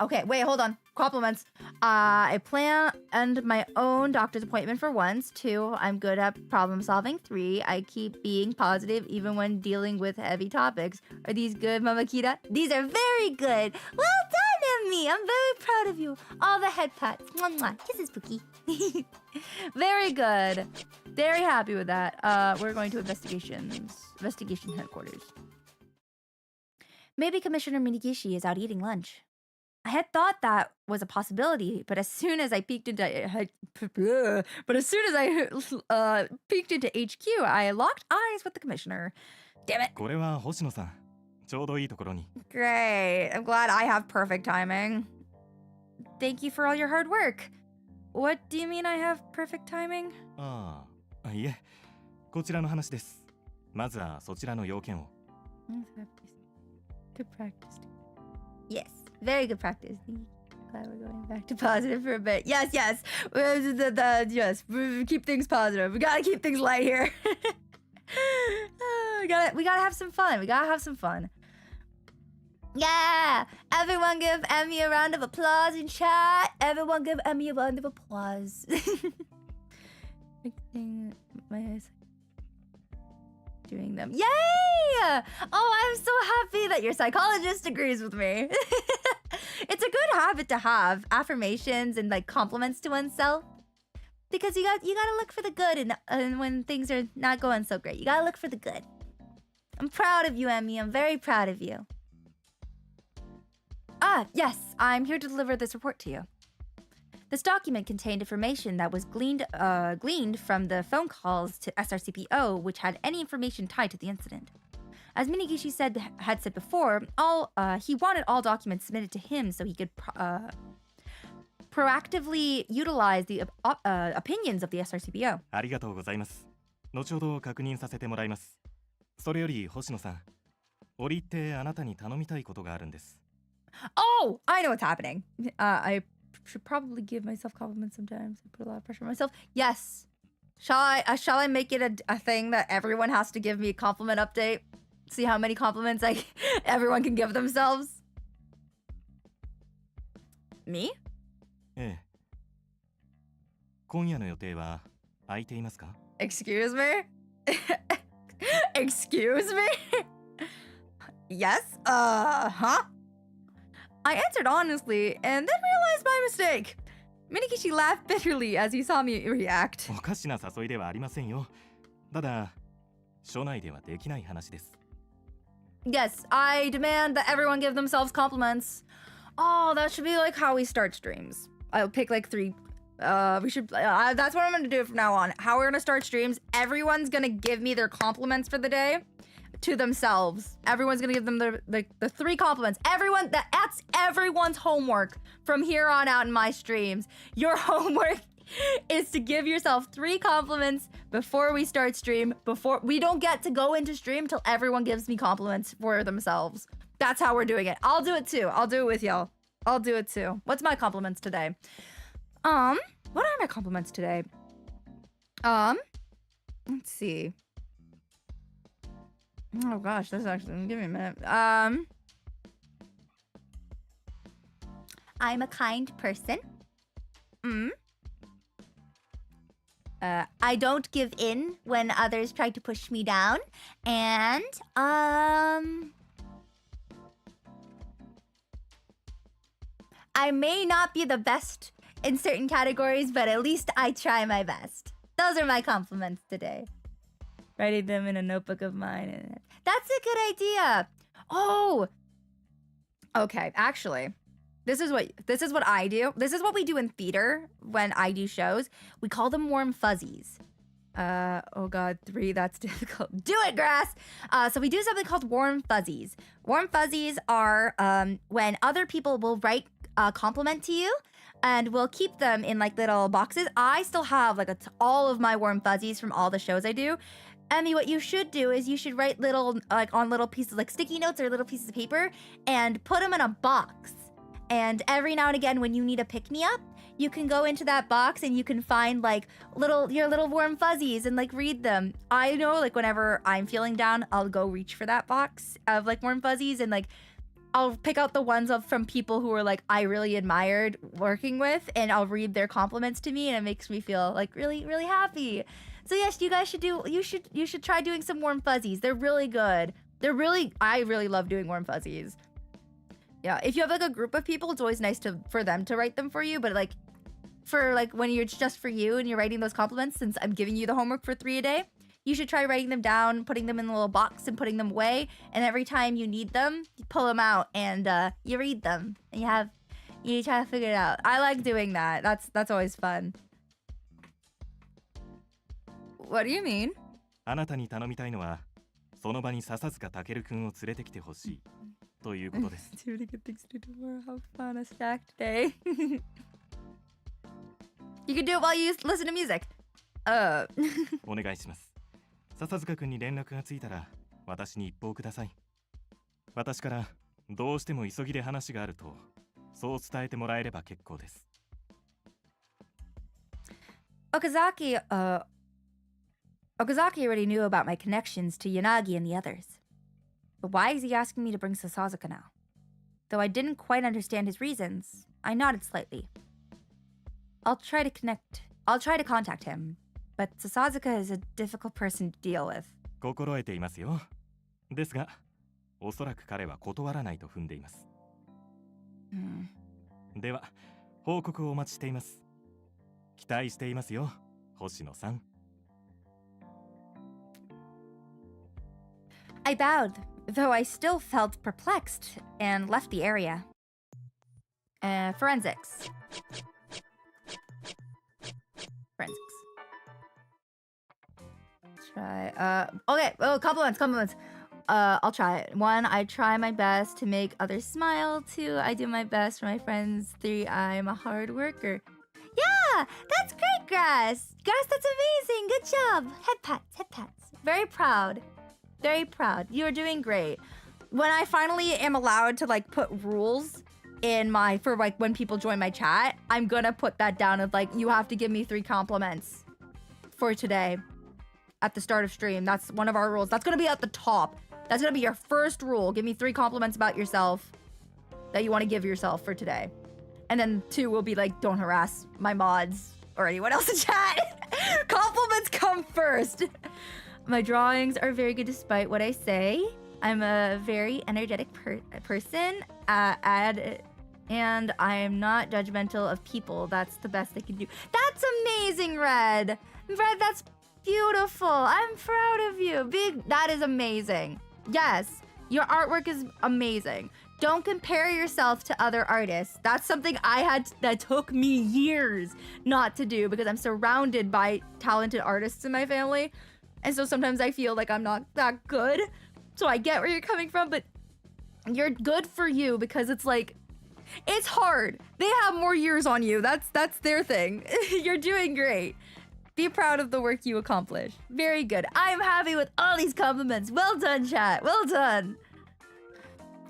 Okay, wait, hold on. Compliments. I planned my own doctor's appointment for once. 2, I'm good at problem solving. 3, I keep being positive even when dealing with heavy topics. Are these good, Mamakita? These are very good. Well done, Emmy. I'm very proud of you. All the head pats. Mwah, mwah. Kisses, Pookie. Very good. Very happy with that. We're going to investigation headquarters. Maybe Commissioner Minigishi is out eating lunch. I had thought that was a possibility, but as soon as I peeked into HQ, I locked eyes with the commissioner. Damn it. これは星野さん。ちょうどいいところに。 Great. I'm glad I have perfect timing. Thank you for all your hard work. What do you mean I have perfect timing? ああ、いえ。こちらの話です。まずはそちらの要件を。 Good practice. Yes. Very good practice. Glad we're going back to positive for a bit. Yes, yes. Yes. Keep things positive. We gotta keep things light here. we gotta have some fun. We gotta have some fun. Yeah! Everyone give Emmy a round of applause in chat. Everyone give Emmy a round of applause. Doing them. Yay! Oh, I'm so happy that your psychologist agrees with me. It's a good habit to have, affirmations and like compliments to oneself, because you gotta look for the good and when things are not going so great, you gotta look for the good. I'm proud of you, Emmy. I'm very proud of you. Ah, yes, I'm here to deliver this report to you. This document contained information that was gleaned from the phone calls to SRCPO, which had any information tied to the incident. As Minigishi had said before, he wanted all documents submitted to him so he could proactively utilize the opinions of the SRCPO. ありがとうございます。後ほど確認させてもらいます。それより星野さん、折り入ってあなたに頼みたいことがあるんです。 Oh, I know what's happening. I should probably give myself compliments sometimes. I put a lot of pressure on myself. Yes. Shall I make it a thing that everyone has to give me a compliment update? See how many compliments everyone can give themselves? Me? ええ。今夜の予定は空いていますか? Excuse me? Excuse me? Yes? Huh? I answered honestly and then realized my mistake. Minigishi laughed bitterly as he saw me react. おかしな誘いではありませんよ。ただ、署内ではできない話です。 Yes, I demand that everyone give themselves compliments. Oh, that should be like how we start streams. I'll pick like 3. That's what I'm gonna do from now on. How we're gonna start streams. Everyone's gonna give me their compliments for the day to themselves. Everyone's gonna give them the 3 compliments. That's everyone's homework from here on out in my streams. Your homework is to give yourself 3 compliments before we start stream. Before we don't get to go into stream till everyone gives me compliments for themselves. That's how we're doing it. I'll do it too. I'll do it with y'all. I'll do it too. What's my compliments today? What are my compliments today? Let's see. Oh gosh, this actually, give me a minute. I'm a kind person. I don't give in when others try to push me down. And, I may not be the best in certain categories, but at least I try my best. Those are my compliments today. Writing them in a notebook of mine. That's a good idea. Oh, okay. Actually, this is what I do. This is what we do in theater when I do shows. We call them warm fuzzies. Oh god, 3, that's difficult. Do it, Grass! So we do something called warm fuzzies. Warm fuzzies are when other people will write a compliment to you, and we'll keep them in like little boxes. I still have like all of my warm fuzzies from all the shows I do. Emmy, what you should do is you should write little, like on little pieces, like sticky notes or little pieces of paper, and put them in a box. And every now and again, when you need a pick-me-up, you can go into that box and you can find like your little warm fuzzies and like read them. I know like whenever I'm feeling down, I'll go reach for that box of like warm fuzzies, and like I'll pick out the ones from people who are like I really admired working with, and I'll read their compliments to me, and it makes me feel like really, really happy. So yes, you guys should you should try doing some warm fuzzies. They're really good. I really love doing warm fuzzies. Yeah, if you have like a group of people, it's always nice for them to write them for you, but like for like when you're just for you and you're writing those compliments, since I'm giving you the homework for 3 a day, you should try writing them down, putting them in a little box and putting them away, and every time you need them, you pull them out and you read them, and you try to figure it out. I like doing that. That's always fun. What do you mean? あなたに頼みたいのは、その場に笹塚健くんを連れてきてほしいということです。Too many good things to do tomorrow. Have fun a stacked day. You can do it while you listen to music. お願いします。笹塚くんに連絡がついたら、私に一報ください。私からどうしても急ぎで話があると、そう伝えてもらえれば結構です。Okazaki already knew about my connections to Yanagi and the others. But why is he asking me to bring Sasazuka now? Though I didn't quite understand his reasons, I nodded slightly. I'll try to contact him, but Sasazuka is a difficult person to deal with. 心得ていますよ。ですが、おそらく彼は断らないと踏んでいます。では、報告をお待ちしています。期待していますよ、星野さん。I bowed, though I still felt perplexed, and left the area. Forensics. Try, okay, compliments. I'll try it. 1, I try my best to make others smile. 2, I do my best for my friends. 3, I'm a hard worker. Yeah, that's great, Grass. Grass, that's amazing. Good job. Head pats. Very proud. Very proud. You're doing great. When I finally am allowed to like put rules in for like when people join my chat, I'm gonna put that down of like, you have to give me 3 compliments for today at the start of stream. That's one of our rules. That's gonna be at the top. That's gonna be your first rule. Give me 3 compliments about yourself that you want to give yourself for today. And then 2 will be like, don't harass my mods or anyone else in chat. Compliments come first. My drawings are very good despite what I say. I'm a very energetic person, and I'm not judgmental of people. That's the best I can do. That's amazing, Red. Red, that's beautiful. I'm proud of you. That is amazing. Yes, your artwork is amazing. Don't compare yourself to other artists. That's something that took me years not to do, because I'm surrounded by talented artists in my family. And so sometimes I feel like I'm not that good. So I get where you're coming from, but you're good for you, because it's like, it's hard. They have more years on you. That's their thing. You're doing great. Be proud of the work you accomplish. Very good. I'm happy with all these compliments. Well done, chat. Well done.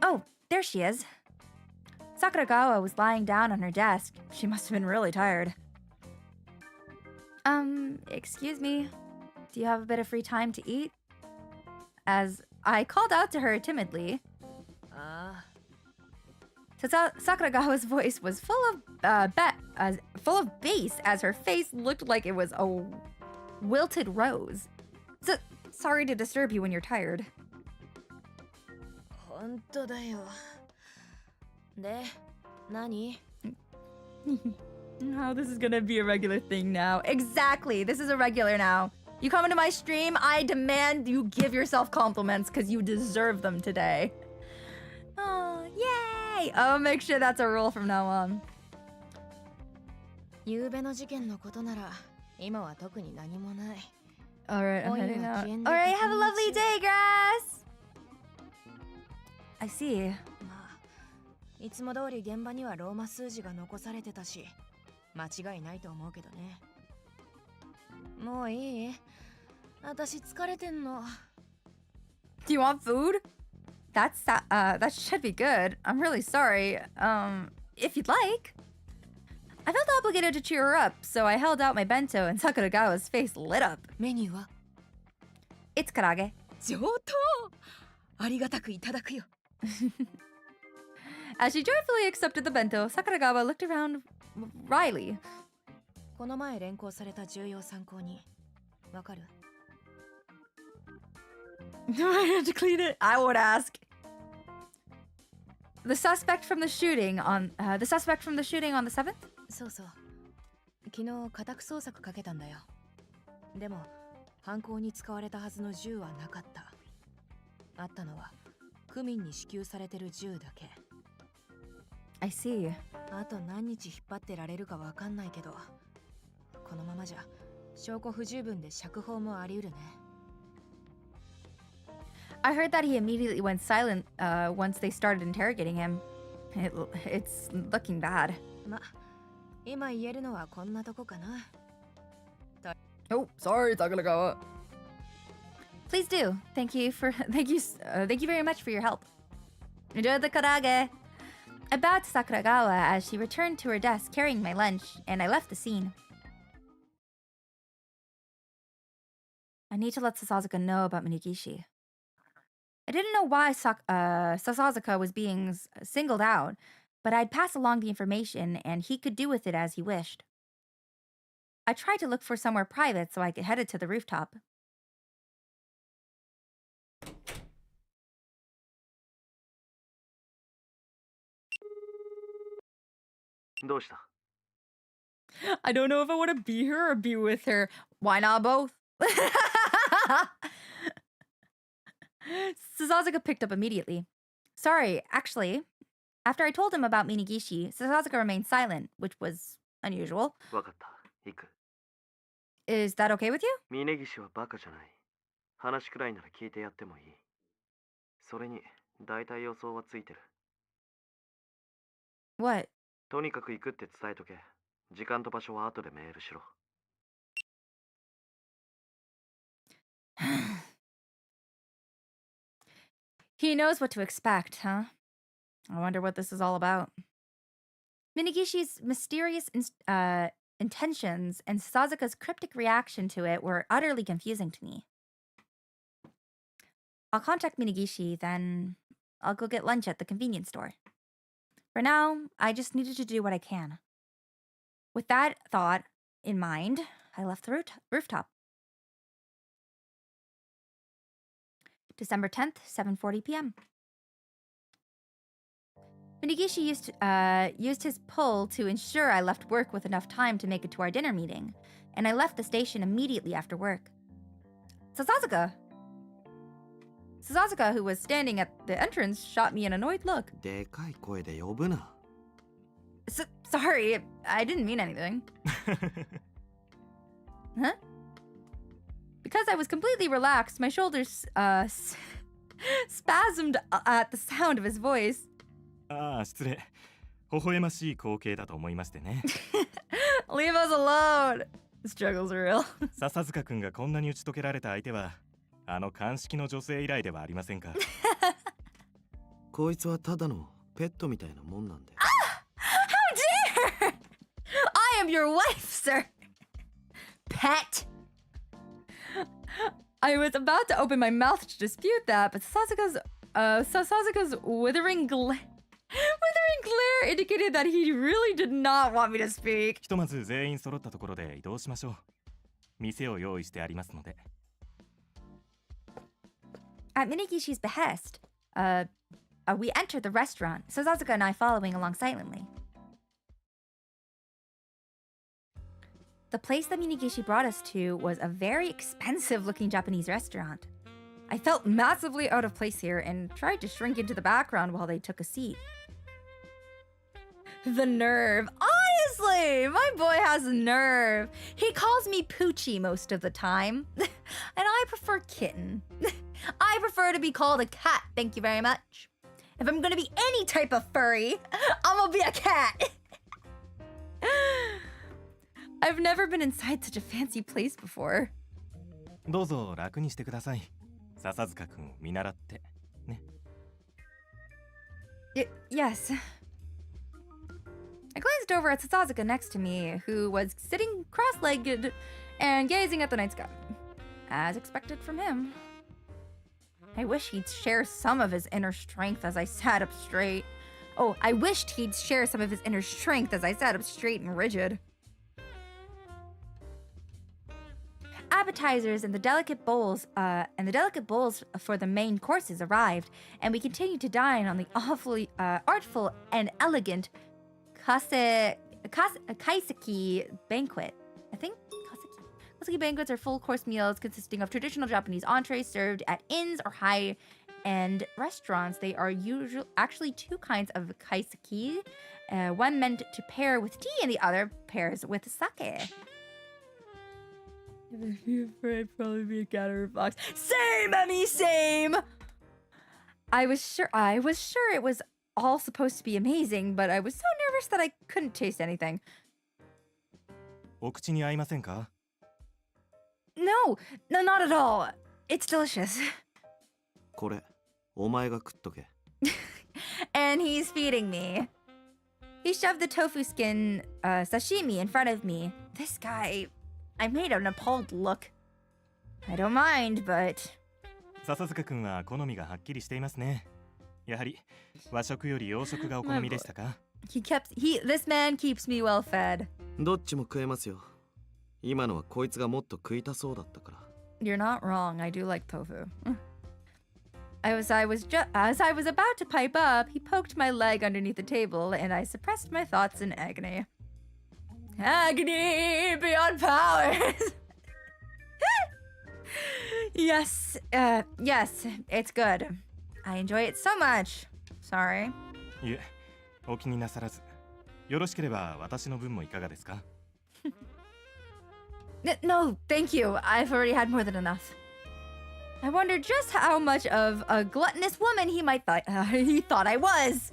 Oh, there she is. Sakuragawa was lying down on her desk. She must have been really tired. Excuse me. Do you have a bit of free time to eat? As I called out to her timidly. Sakuragawa's voice was full of bass as her face looked like it was a wilted rose. Sorry to disturb you when you're tired. 本当だよ。で、何? Oh, this is gonna be a regular thing now. Exactly, this is a regular now. You come into my stream, I demand you give yourself compliments because you deserve them today. Oh, yay! I'll make sure that's a rule from now on. 夕べの事件のことなら、今は特に何もない。 Alright, I'm heading out. Alright, have a lovely day, Grass! I see. まあ、いつも通り現場にはローマ数字が残されてたし、間違いないと思うけどね。もういい？私疲れてんの。Do you want food? That should be good. I'm really sorry. If you'd like. I felt obligated to cheer her up, so I held out my bento and Sakuragawa's face lit up. メニューは？ It's karage. 上等！ありがたくいただくよ。As she joyfully accepted the bento, Sakuragawa looked around wryly. この前連行された重要参考人、わかる？ Do I have to clean it? I would ask. The suspect from the shooting on the 7th? そうそう。昨日家宅捜索かけたんだよ。でも犯行に使われたはずの銃はなかった。あったのは区民に支給されてる銃だけ。I see. あと何日引っ張ってられるかわかんないけど、このままじゃ証拠不十分で釈放もあり得るね。I heard that he immediately went silent once they started interrogating him. It's looking bad. ま、今言えるのはこんなとこかな。Oh, sorry, Sakuragawa. Please do. Thank you very much for your help. Enjoy the karage. I bowed to Sakuragawa as she returned to her desk carrying my lunch, and I left the scene. I need to let Sasazuka know about Minigishi. I didn't know why Sasazuka was being singled out, but I'd pass along the information and he could do with it as he wished. I tried to look for somewhere private so I could head it to the rooftop. I don't know if I want to be her or be with her. Why not both? Sasazuka picked up immediately. Sorry, actually, after I told him about Minigishi, Sasazuka remained silent, which was unusual. Is that okay with you? 峯岸はバカじゃない。話くらいなら聞いてやってもいい。それに、大体予想はついてる。What? とにかく行くって伝えとけ。時間と場所は後でメールしろ。He knows what to expect, huh? I wonder what this is all about. Minigishi's mysterious intentions and Sasazuka's cryptic reaction to it were utterly confusing to me. I'll contact Minigishi, then I'll go get lunch at the convenience store. For now, I just needed to do what I can. With that thought in mind, I left the rooftop. December 10th, 7:40 p.m. Minigishi used his pull to ensure I left work with enough time to make it to our dinner meeting, and I left the station immediately after work. Sasazuka, who was standing at the entrance, shot me an annoyed look. でかい声で呼ぶな。Sorry, I didn't mean anything. Huh? Because I was completely relaxed, my shoulders spasmed at the sound of his voice. ああ、失礼。微笑ましい光景だと思いましてね。Leave us alone. The struggle's real. 笹塚くんがこんなに打ち解けられた相手は、あの鑑識の女性以来ではありませんか。こいつはただのペットみたいなもんなんで。your wife, sir. Pet. I was about to open my mouth to dispute that, but Sasazuka's withering glare indicated that he really did not want me to speak. ひとまず全員揃ったところで移動しましょう。店を用意してありますので。At Minigishi's behest, we entered the restaurant, Sasazuka and I following along silently. The place that Minigishi brought us to was a very expensive-looking Japanese restaurant. I felt massively out of place here and tried to shrink into the background while they took a seat. The nerve. Honestly, my boy has nerve. He calls me Poochie most of the time. And I prefer kitten. I prefer to be called a cat, thank you very much. If I'm gonna be any type of furry, I'm gonna be a cat. I've never been inside such a fancy place before. どうぞ楽にしてください。笹塚くんを見習ってね。Yes. I glanced over at Sasazuka next to me, who was sitting cross-legged and gazing at the night sky. As expected from him. I wish he'd share some of his inner strength as I sat up straight. Oh, I wished he'd share some of his inner strength as I sat up straight and rigid. Appetizers and the delicate bowls for the main courses arrived, and we continued to dine on the awfully artful and elegant kaiseki banquet. I think kaiseki banquets are full-course meals consisting of traditional Japanese entrees served at inns or high-end restaurants. They are actually two kinds of kaiseki, one meant to pair with tea and the other pairs with sake. I'd be afraid probably be a cat or a fox. Same, Emmy, same! I was sure it was all supposed to be amazing, but I was so nervous that I couldn't taste anything. お口に合いませんか？ No, not at all. It's delicious. これ、お前が食っとけ。And he's feeding me. He shoved the tofu skin sashimi in front of me. This guy, I made an appalled look. I don't mind, but... 笹塚くんは好みがはっきりしていますね。やはり和食より洋食がお好みでしたか？ This man keeps me well fed. どっちも食えますよ。今のはこいつがもっと食いたそうだったから。 You're not wrong. I do like tofu. As I was about to pipe up, he poked my leg underneath the table, and I suppressed my thoughts in agony. Agony beyond powers. Yes, it's good. I enjoy it so much. Sorry. いえ、お気になさらず。よろしければ私の分もいかがですか？ No, thank you. I've already had more than enough. I wonder just how much of a gluttonous woman he thought I was.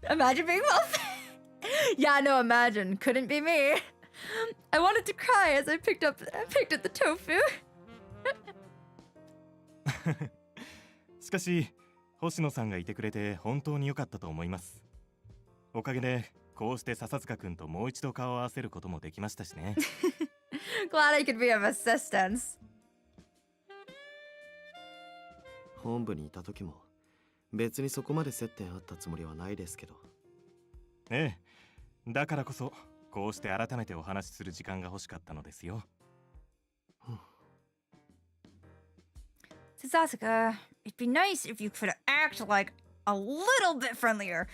Imagine being well fed. Yeah, no, imagine. Couldn't be me. I wanted to cry as I picked at the tofu. しかし、星野さんがいてくれて本当に良かったと思います。おかげでこうして笹塚くんともう一度顔を合わせることもできましたしね。Glad I could be of assistance. 本部にいた時も別にそこまで接点あったつもりはないですけど。ええ、だからこそこうして改めてお話しする時間が欲しかったのですよ。Sasazuka, it'd be nice if you could act like a little bit friendlier.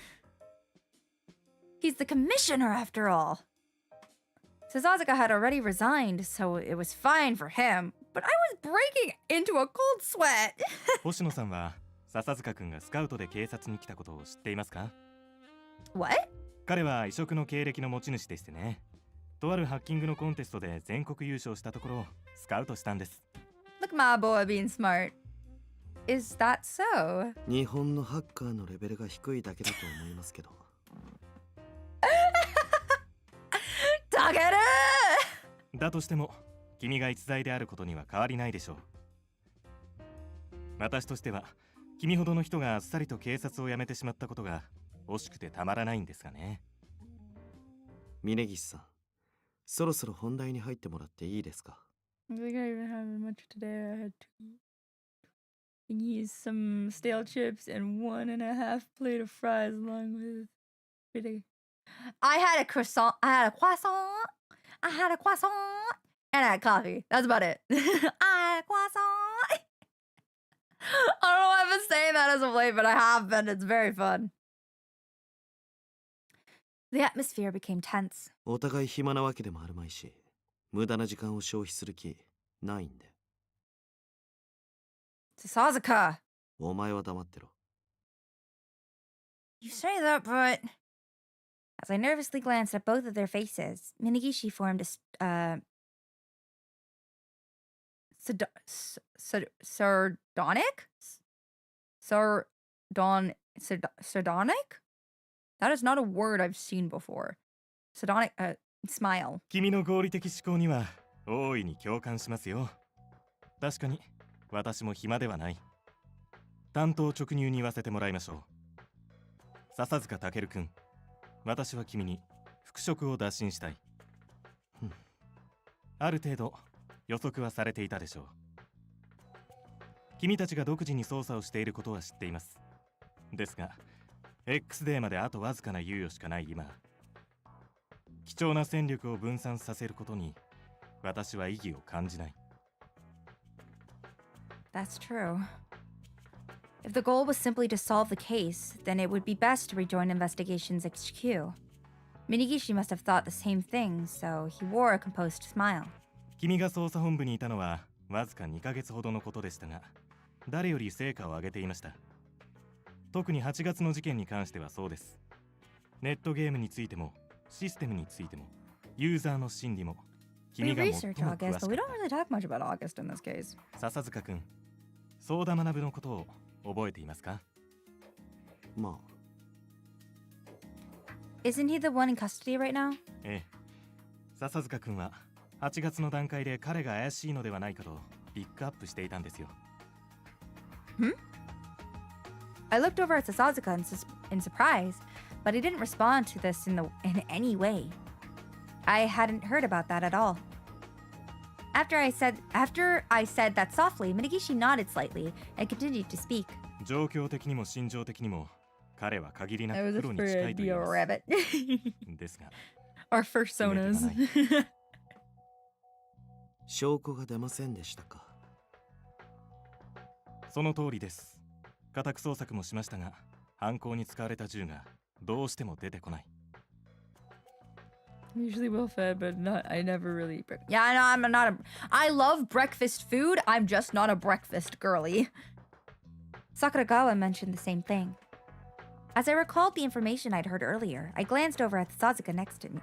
He's the commissioner after all. Sasazuka had already resigned, so it was fine for him, but I was breaking into a cold sweat. 星野さんは笹塚くんがスカウトで警察に来たことを知っていますか？ What? 彼は異色の経歴の持ち主でしてね。とあるハッキングのコンテストで全国優勝したところスカウトしたんです。 Look, my boy being smart. Is that so? 日本のハッカーのレベルが低いだけだと思いますけど。Takeru! だとしても君が逸材であることには変わりないでしょう。私としては君ほどの人があっさりと警察を辞めてしまったことが惜しくてたまらないんですがね。峯岸さん、そろそろ本題に入ってもらっていいですか？ I think I even haven't much today. I had thingies, some stale chips, and 1.5 plate of fries along with I had a croissant, I had a croissant, I had a croissant, and I had coffee. That's about it. I had a croissant. I don't know why I've been saying that as of late, but I have been. It's very fun. The atmosphere became tense. お互い暇なわけでもあるまいし、無駄な時間を消費する気ないんで。Sasazuka! お前は黙ってろ。 You say that, but... As I nervously glanced at both of their faces, Minagishi formed a sardonic? Sardonic? That is not a word I've seen before. Sardonic, smile. 君の合理的思考には大いに共感しますよ。確かに私も暇ではない。担当直入に言わせてもらいましょう。笹塚健君、私は君に復職を打診したい。ある程度予測はされていたでしょう。君たちが独自に捜査をしていることは知っています。ですが X デーまであとわずかな猶予しかない今、貴重な戦力を分散させることに私は意義を感じない。 That's true. If the goal was simply to solve the case, then it would be best to rejoin Investigations HQ. Minagishi must have thought the same thing, so he wore a composed smile. 君が捜査本部にいたのはわずか2ヶ月ほどのことでしたが、誰より成果を上げていました。特に8月の事件に関してはそうです。ネットゲームについてもシステムについてもユーザーの心理も君が最も詳しかった。 but we don't really talk much about August in this case. 笹塚君、相田学のことを覚えていますか？まあ。 Isn't he the one in custody right now? ええ。笹塚君は8月の段階で彼が怪しいのではないかとピックアップしていたんですよ。I looked over at Sasazuka in surprise, but he didn't respond to this in any way. I hadn't heard about that at all. After I said that softly, Minagishi nodded slightly and continued to speak. 状況的にも心情的にも彼は限りなくプロに近いと言います。ですが、Our personas. 証拠が出ませんでしたか？その通りです。家宅捜索もしましたが、犯行に使われた銃がどうしても出てこない。Usually well fed, but I never really. Yeah, I know I'm not a. I love breakfast food. I'm just not a breakfast girly. Sakuragawa mentioned the same thing. As I recalled the information I'd heard earlier, I glanced over at the Sasazuka next to me.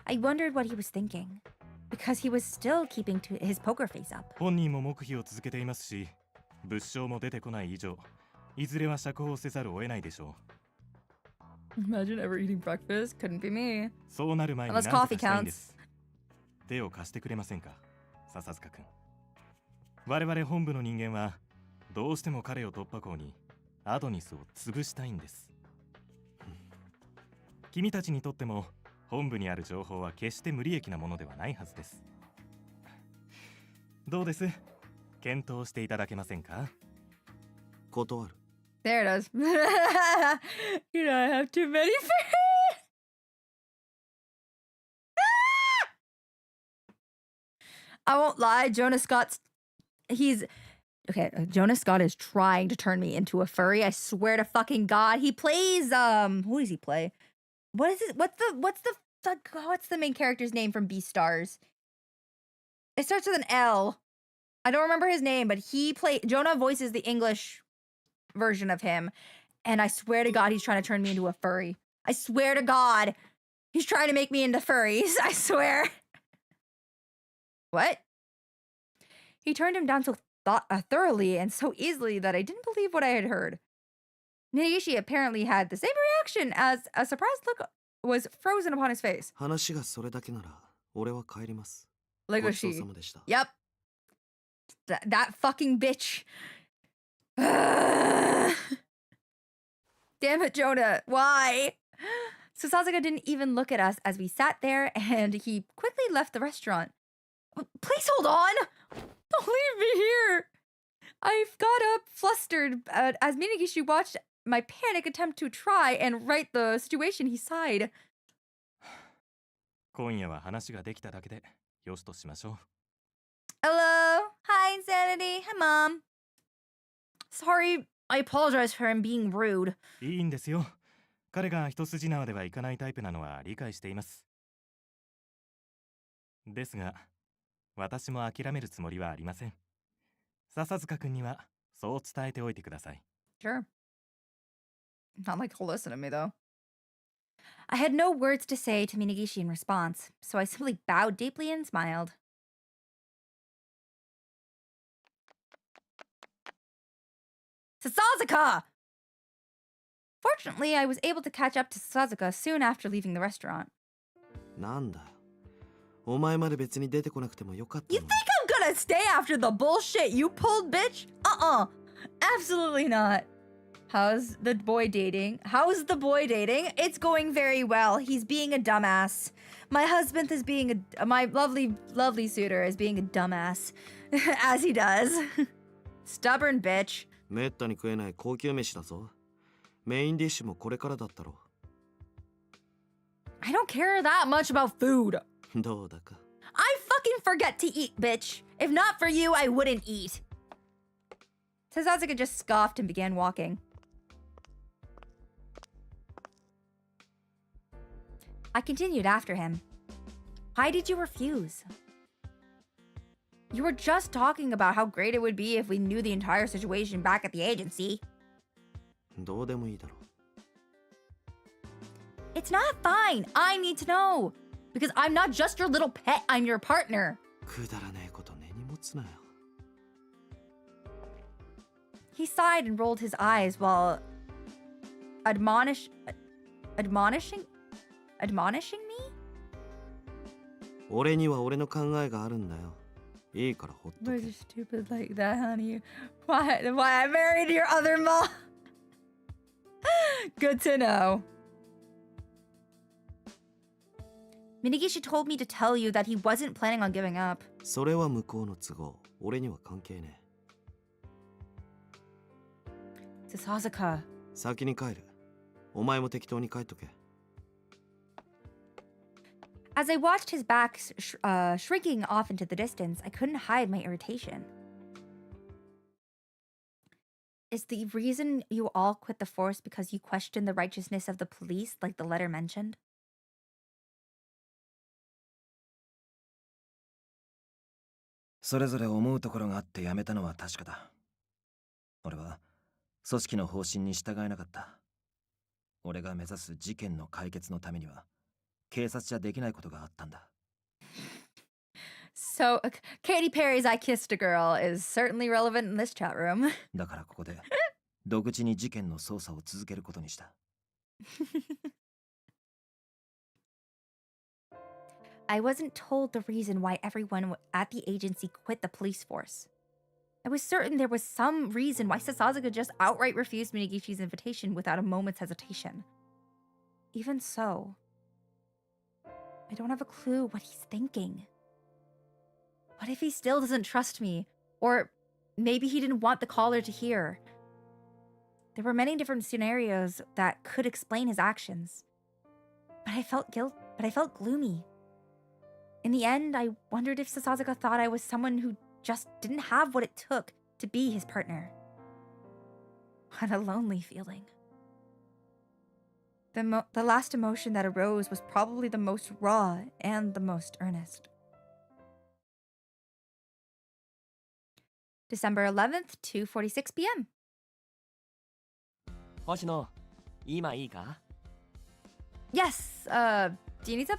I wondered what he was thinking, because he was still keeping his poker face up. 本人も黙秘を続けていますし、物証も出てこない以上、いずれは釈放せざるを得ないでしょう。Imagine ever eating breakfast. Couldn't be me. そうなる前に何とかしたいんです。手を貸してくれませんか、笹塚君。我々本部の人間はどうしても彼を突破口にアドニスを潰したいんです。君たちにとっても本部にある情報は決して無利益なものではないはずです。どうです？検討していただけませんか？断る。There it is. You know, I have too many I won't lie, Jonas Scott's Jonas Scott is trying to turn me into a furry. I swear to fucking God. He plays who does he play? What is it? What's the main character's name from Beastars? It starts with an L. I don't remember his name, but Jonah voices the English version of him, and I swear to God he's trying to turn me into a furry. I swear to God he's trying to make me into furries. I swear. What? He turned him down so thoroughly and so easily that I didn't believe what I had heard. Minagishi apparently had the same reaction as a surprised look was frozen upon his face. 話がそれだけなら俺は帰ります。 Legoshi. Yep. That fucking bitch. Damn it, Jonah. Why? Sasazuka didn't even look at us as we sat there, and he quickly left the restaurant. Please hold on! Don't leave me here! I got up, flustered, as Minagishi watched my panic attempt to try and right the situation. He sighed. 今夜は話ができただけでよしとしましょう。 Hello? Hi, Insanity. Hi, Mom. Sorry, I apologize for him being rude. いいんですよ。彼が一筋縄ではいかないタイプなのは理解しています。ですが、私も諦めるつもりはありません。笹塚くんにはそう伝えておいてください。 Sure. Not like he'll listen to me, though. I had no words to say to Minagishi in response, so I simply bowed deeply and smiled. Sasazuka! Fortunately, I was able to catch up to Sasazuka soon after leaving the restaurant. なんだよ。お前まで別に出てこなくてもよかったの You に。 think I'm gonna stay after the bullshit you pulled, bitch? Absolutely not. How's the boy dating? It's going very well. He's being a dumbass. My husband is being my lovely suitor is being a dumbass. As he does. Stubborn bitch. めったに食えない高級飯だぞ。メインディッシュもこれからだったろ I don't care that much about food. う。どうだか。I fucking forget to eat, bitch. If not for you, I wouldn't eat. Sasazuka just scoffed and began walking. I continued after him. Why did you refuse? You were just talking about how great it would be if we knew the entire situation back at the agency. どうでもいいだろ It's not fine. I need to know. Because I'm not just your little pet, I'm your partner. う。くだらねえこと根に持つなよ。 He sighed and rolled his eyes while admonishing me? 俺には俺の考えがあるんだよ。いいからほっと Why け is it stupid like that, honey? Why I married your other mom? Good to know. Minagishi told me to tell you that he wasn't planning on giving up. それは向こうの都合。俺には関係ね Sasazuka. え。先に帰る。お前も適当に帰っとけ。 As I watched his back shrinking off into the distance, I couldn't hide my irritation. Is the reason you all quit the force because you questioned the righteousness of the police, like the letter mentioned? それぞれ思うところがあって辞めたのは確かだ。俺は組織の方針に従えなかった。俺が目指す事件の解決のためには警察じゃできないことがあったんだ。 So, Katy Perry's I Kissed a Girl is certainly relevant in this chat room. だからここで独自に事件の捜査を続けることにした。I wasn't told the reason why everyone at the agency quit the police force. I was certain there was some reason why Sasazuka just outright refused Minagishi's invitation without a moment's hesitation. Even so, I don't have a clue what he's thinking. What if he still doesn't trust me? Or maybe he didn't want the caller to hear. There were many different scenarios that could explain his actions. But I felt gloomy. In the end, I wondered if Sasazuka thought I was someone who just didn't have what it took to be his partner. What a lonely feeling. The last emotion that arose was probably the most raw and the most earnest. December 11th, 2:46 p.m. 星野、今いいか？ Yes, do you need something?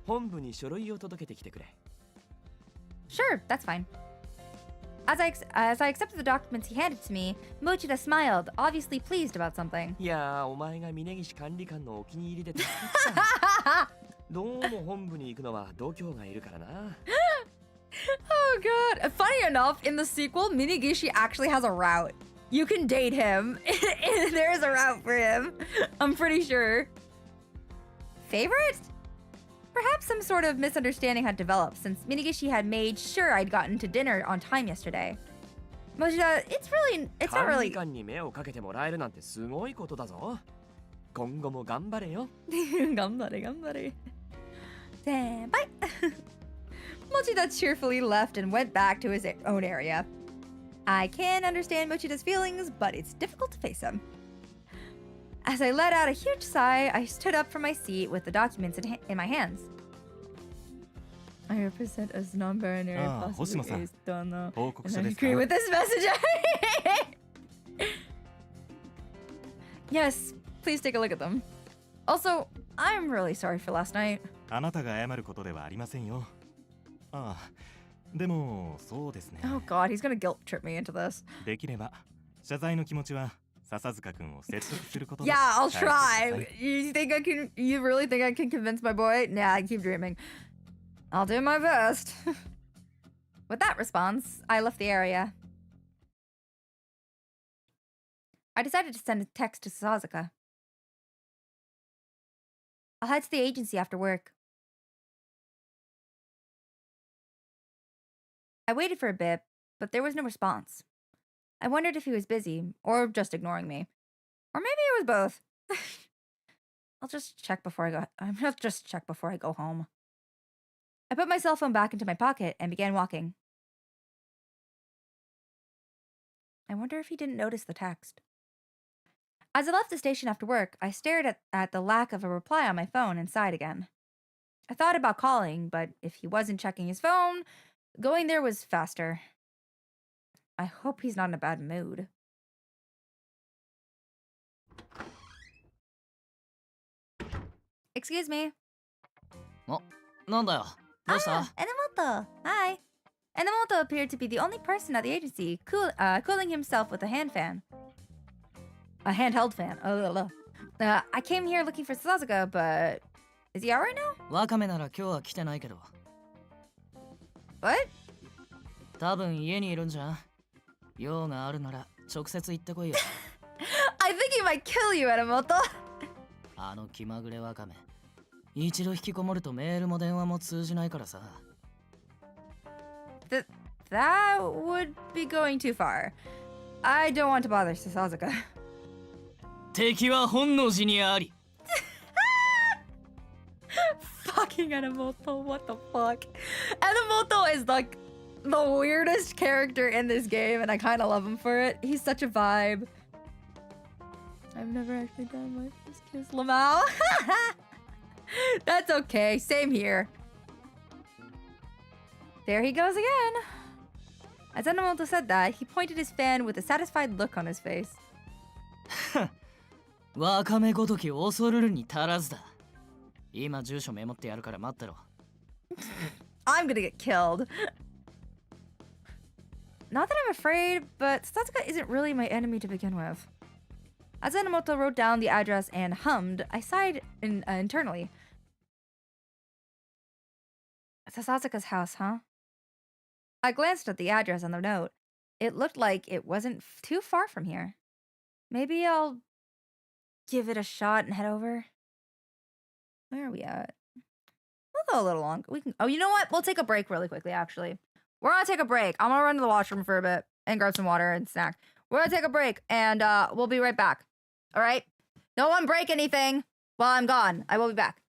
本部に書類を届けてきてくれ。 Sure, that's fine. As I accepted the documents he handed to me, Mochida smiled, obviously pleased about something. いやー、お前が峯岸管理官のお気に入りで助かった。どうも本部に行くのは度胸がいるからな。Oh god. Funny enough, in the sequel, Minagishi actually has a route. You can date him. There's a route for him. I'm pretty sure. Favorite? Perhaps some sort of misunderstanding had developed since Minigishi had made sure I'd gotten to dinner on time yesterday. Mochida, it's not 管 really. 理官に目をかけてもらえるなんてすごいことだぞ。今後も頑張れよ。頑張れ。Senpai. Mochida cheerfully left and went back to his own area. I can understand Mochida's feelings, but it's difficult to face them. As I let out a huge sigh, I stood up from my seat with the documents in my hands. I represent as non-binary Ah, possibly Hoshino-san. ace Donna, 報告 and 書 I ですか agree with this message. Yes, please take a look at them. Also, I'm really sorry for last night. あなたが謝ることではありませんよ。ああ、でもそうですね。 Oh god, he's gonna guilt trip me into this. できれば謝罪の気持ちは笹塚くんを説得することで Yeah, I'll 返してください try. You really think I can convince my boy? Nah, I keep dreaming. I'll do my best. With that response, I left the area. I decided to send a text to Sasazuka. I'll head to the agency after work. I waited for a bit, but there was no response. I wondered if he was busy, or just ignoring me. Or maybe it was both. I'll just check before I go home. I put my cell phone back into my pocket and began walking. I wonder if he didn't notice the text. As I left the station after work, I stared at the lack of a reply on my phone and sighed again. I thought about calling, but if he wasn't checking his phone, going there was faster. I hope he's not in a bad mood. Excuse me. なんだよ。どうした？ Enomoto. Hi. Enomoto appeared to be the only person at the agency cooling himself with a hand fan. A handheld fan. I came here looking for Sasazuka, but is he out right now? ワカメなら今日は来てないけど。 What? 多分家にいるんじゃん。用があるなら直接行ってこいよ。I think he might kill you, Enomoto. あの気まぐれワカメ。一度引きこもるとメールも電話も通じないからさ。That would be going too far. I don't want to bother Sasazuka. 敵は本能寺にあり。Fucking Enomoto, what the fuck? Enomoto is like the weirdest character in this game, and I kind of love him for it. He's such a vibe. I've never actually done my first kiss, Lamau. That's okay, same here. There he goes again. As Enomoto said that, he pointed his fan with a satisfied look on his face. ワカメごとき恐るるに足らずだ。今住所メモってやるから待ってろ。I'm gonna get killed. Not that I'm afraid, but Sasazuka isn't really my enemy to begin with. As Enomoto wrote down the address and hummed, I sighed internally. Sasazuka's house, huh? I glanced at the address on the note. It looked like it wasn't too far from here. Maybe I'll give it a shot and head over. Where are we at? We'll go a little long. We can. Oh, you know what? We'll take a break really quickly. Actually, we're gonna take a break. I'm gonna run to the washroom for a bit and grab some water and snack. We're gonna take a break and we'll be right back. All right? No one break anything while I'm gone. I will be back.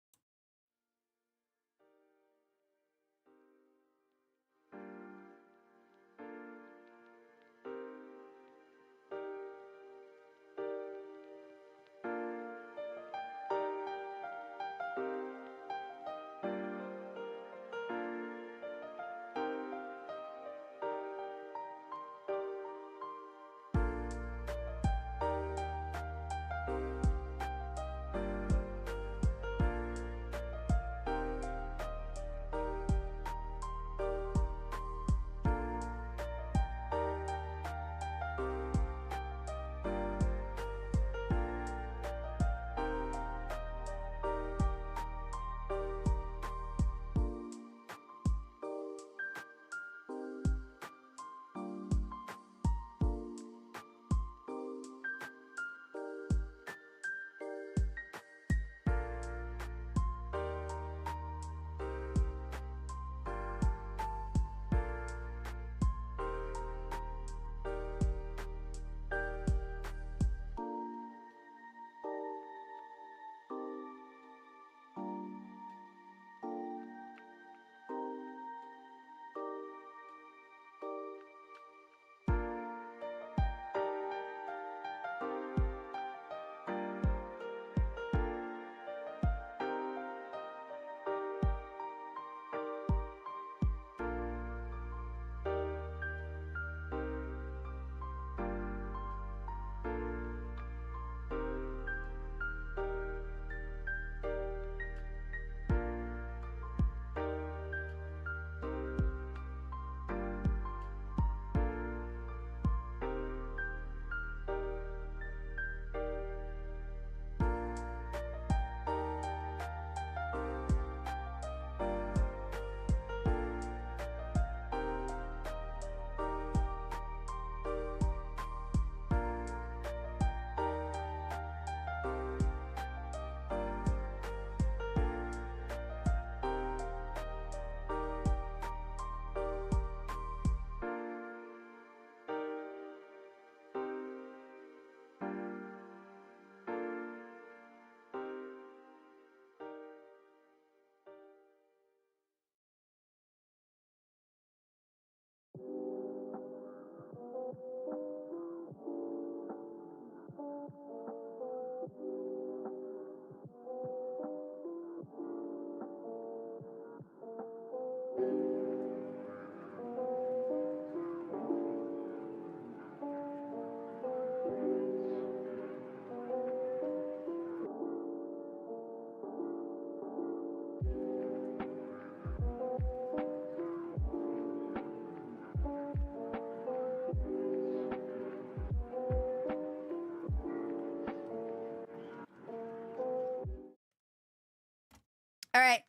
All right,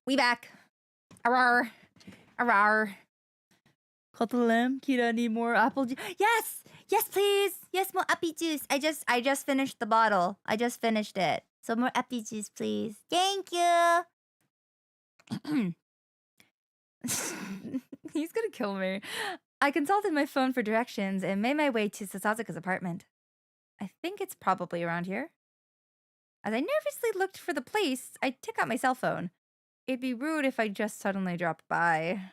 we back. Arar, arar. Kotalem, Kira, need more apple juice. Yes, yes, please. Yes, more apple juice. I just finished the bottle. I just finished it. So more apple juice, please. Thank you. He's gonna kill me. I consulted my phone for directions and made my way to Sasazuka's apartment. I think it's probably around here. As I nervously looked for the place, I took out my cell phone. It'd be rude if I just suddenly dropped by.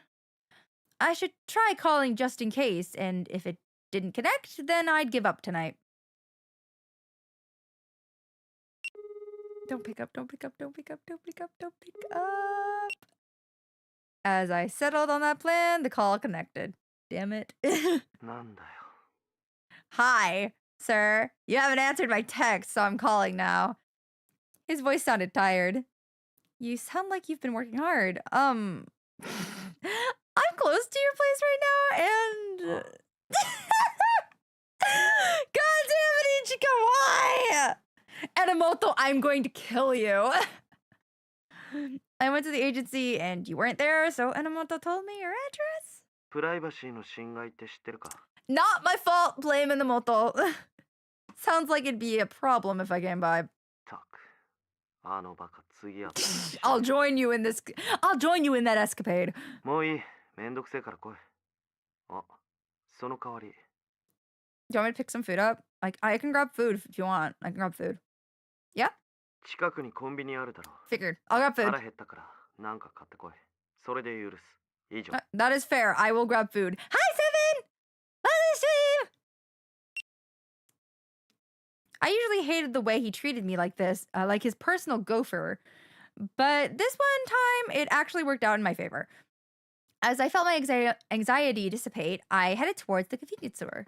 I should try calling just in case, and if it didn't connect, then I'd give up tonight. Don't pick up, don't pick up, don't pick up, don't pick up, don't pick up. As I settled on that plan, the call connected. Damn it. Hi, sir. You haven't answered my text, so I'm calling now. His voice sounded tired. You sound like you've been working hard. I'm close to your place right now, and... God damn it, Ichika, why? Enomoto, I'm going to kill you. I went to the agency, and you weren't there, so Enomoto told me your address. Not my fault, blame Enomoto. Sounds like it'd be a problem if I came by. I'll join you in this. I'll join you in that escapade. Do you want me to pick some food up? Like, I can grab food if you want. I can grab food. Yeah? Figured. I'll grab food. That is fair. I will grab food. Hi, Seven! Welcome to the stream! I usually hated the way he treated me like this, like his personal gopher. But this one time, it actually worked out in my favor. As I felt my anxiety dissipate, I headed towards the convenience store.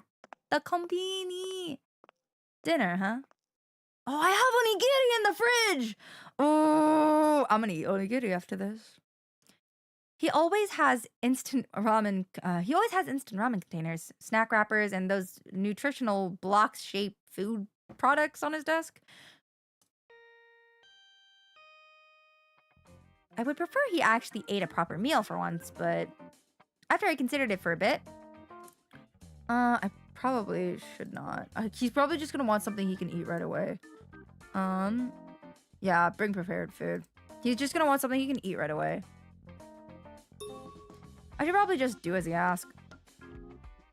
The konbini. Dinner, huh? Oh, I have onigiri in the fridge! Oh, I'm gonna eat onigiri after this. He always has instant ramen containers, snack wrappers, and those nutritional block-shaped food products on his desk. I would prefer he actually ate a proper meal for once, but after I considered it for a bit, I probably should not. He's probably just gonna want something he can eat right away. Yeah, bring prepared food. He's just gonna want something he can eat right away. I should probably just do as he asked.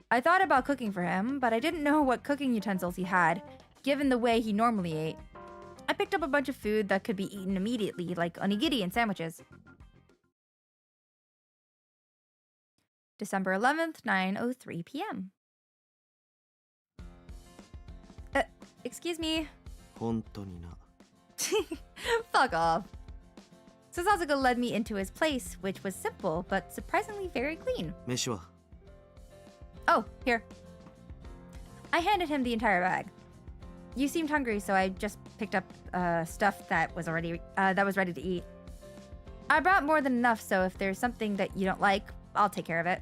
I thought about cooking for him, but I didn't know what cooking utensils he had, given the way he normally ate. I picked up a bunch of food that could be eaten immediately, like onigiri and sandwiches. December 11th, 9:03 p.m. Excuse me. Fuck off. Sasazuka led me into his place, which was simple, but surprisingly very clean. Oh, here. I handed him the entire bag. You seemed hungry, so I just picked up stuff that was ready to eat. I brought more than enough, so if there's something that you don't like, I'll take care of it.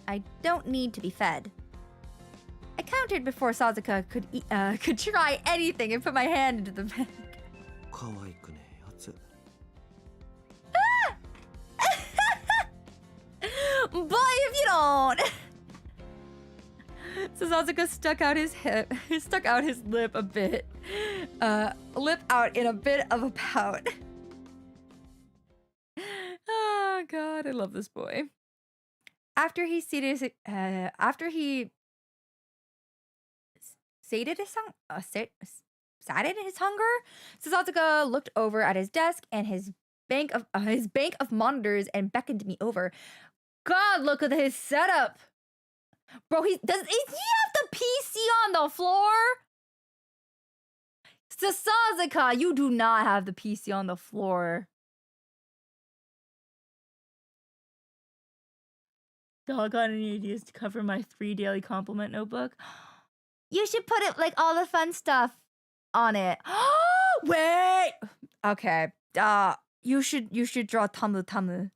I don't need to be fed. I countered before Sasazuka could try anything and put my hand into the bag. Boy, if you don't! Sasazuka stuck out his lip a bit. Lip out in a bit of a pout. Oh god, I love this boy. After he sated his hunger, Sasazuka looked over at his desk and his bank of monitors and beckoned me over. God, look at his setup. Bro, does he have the PC on the floor? Sasazuka, you do not have the PC on the floor. Dog got any ideas to cover my 3 daily compliment notebook? You should put it like all the fun stuff on it. Wait. Okay. You should draw Tamu Tamu.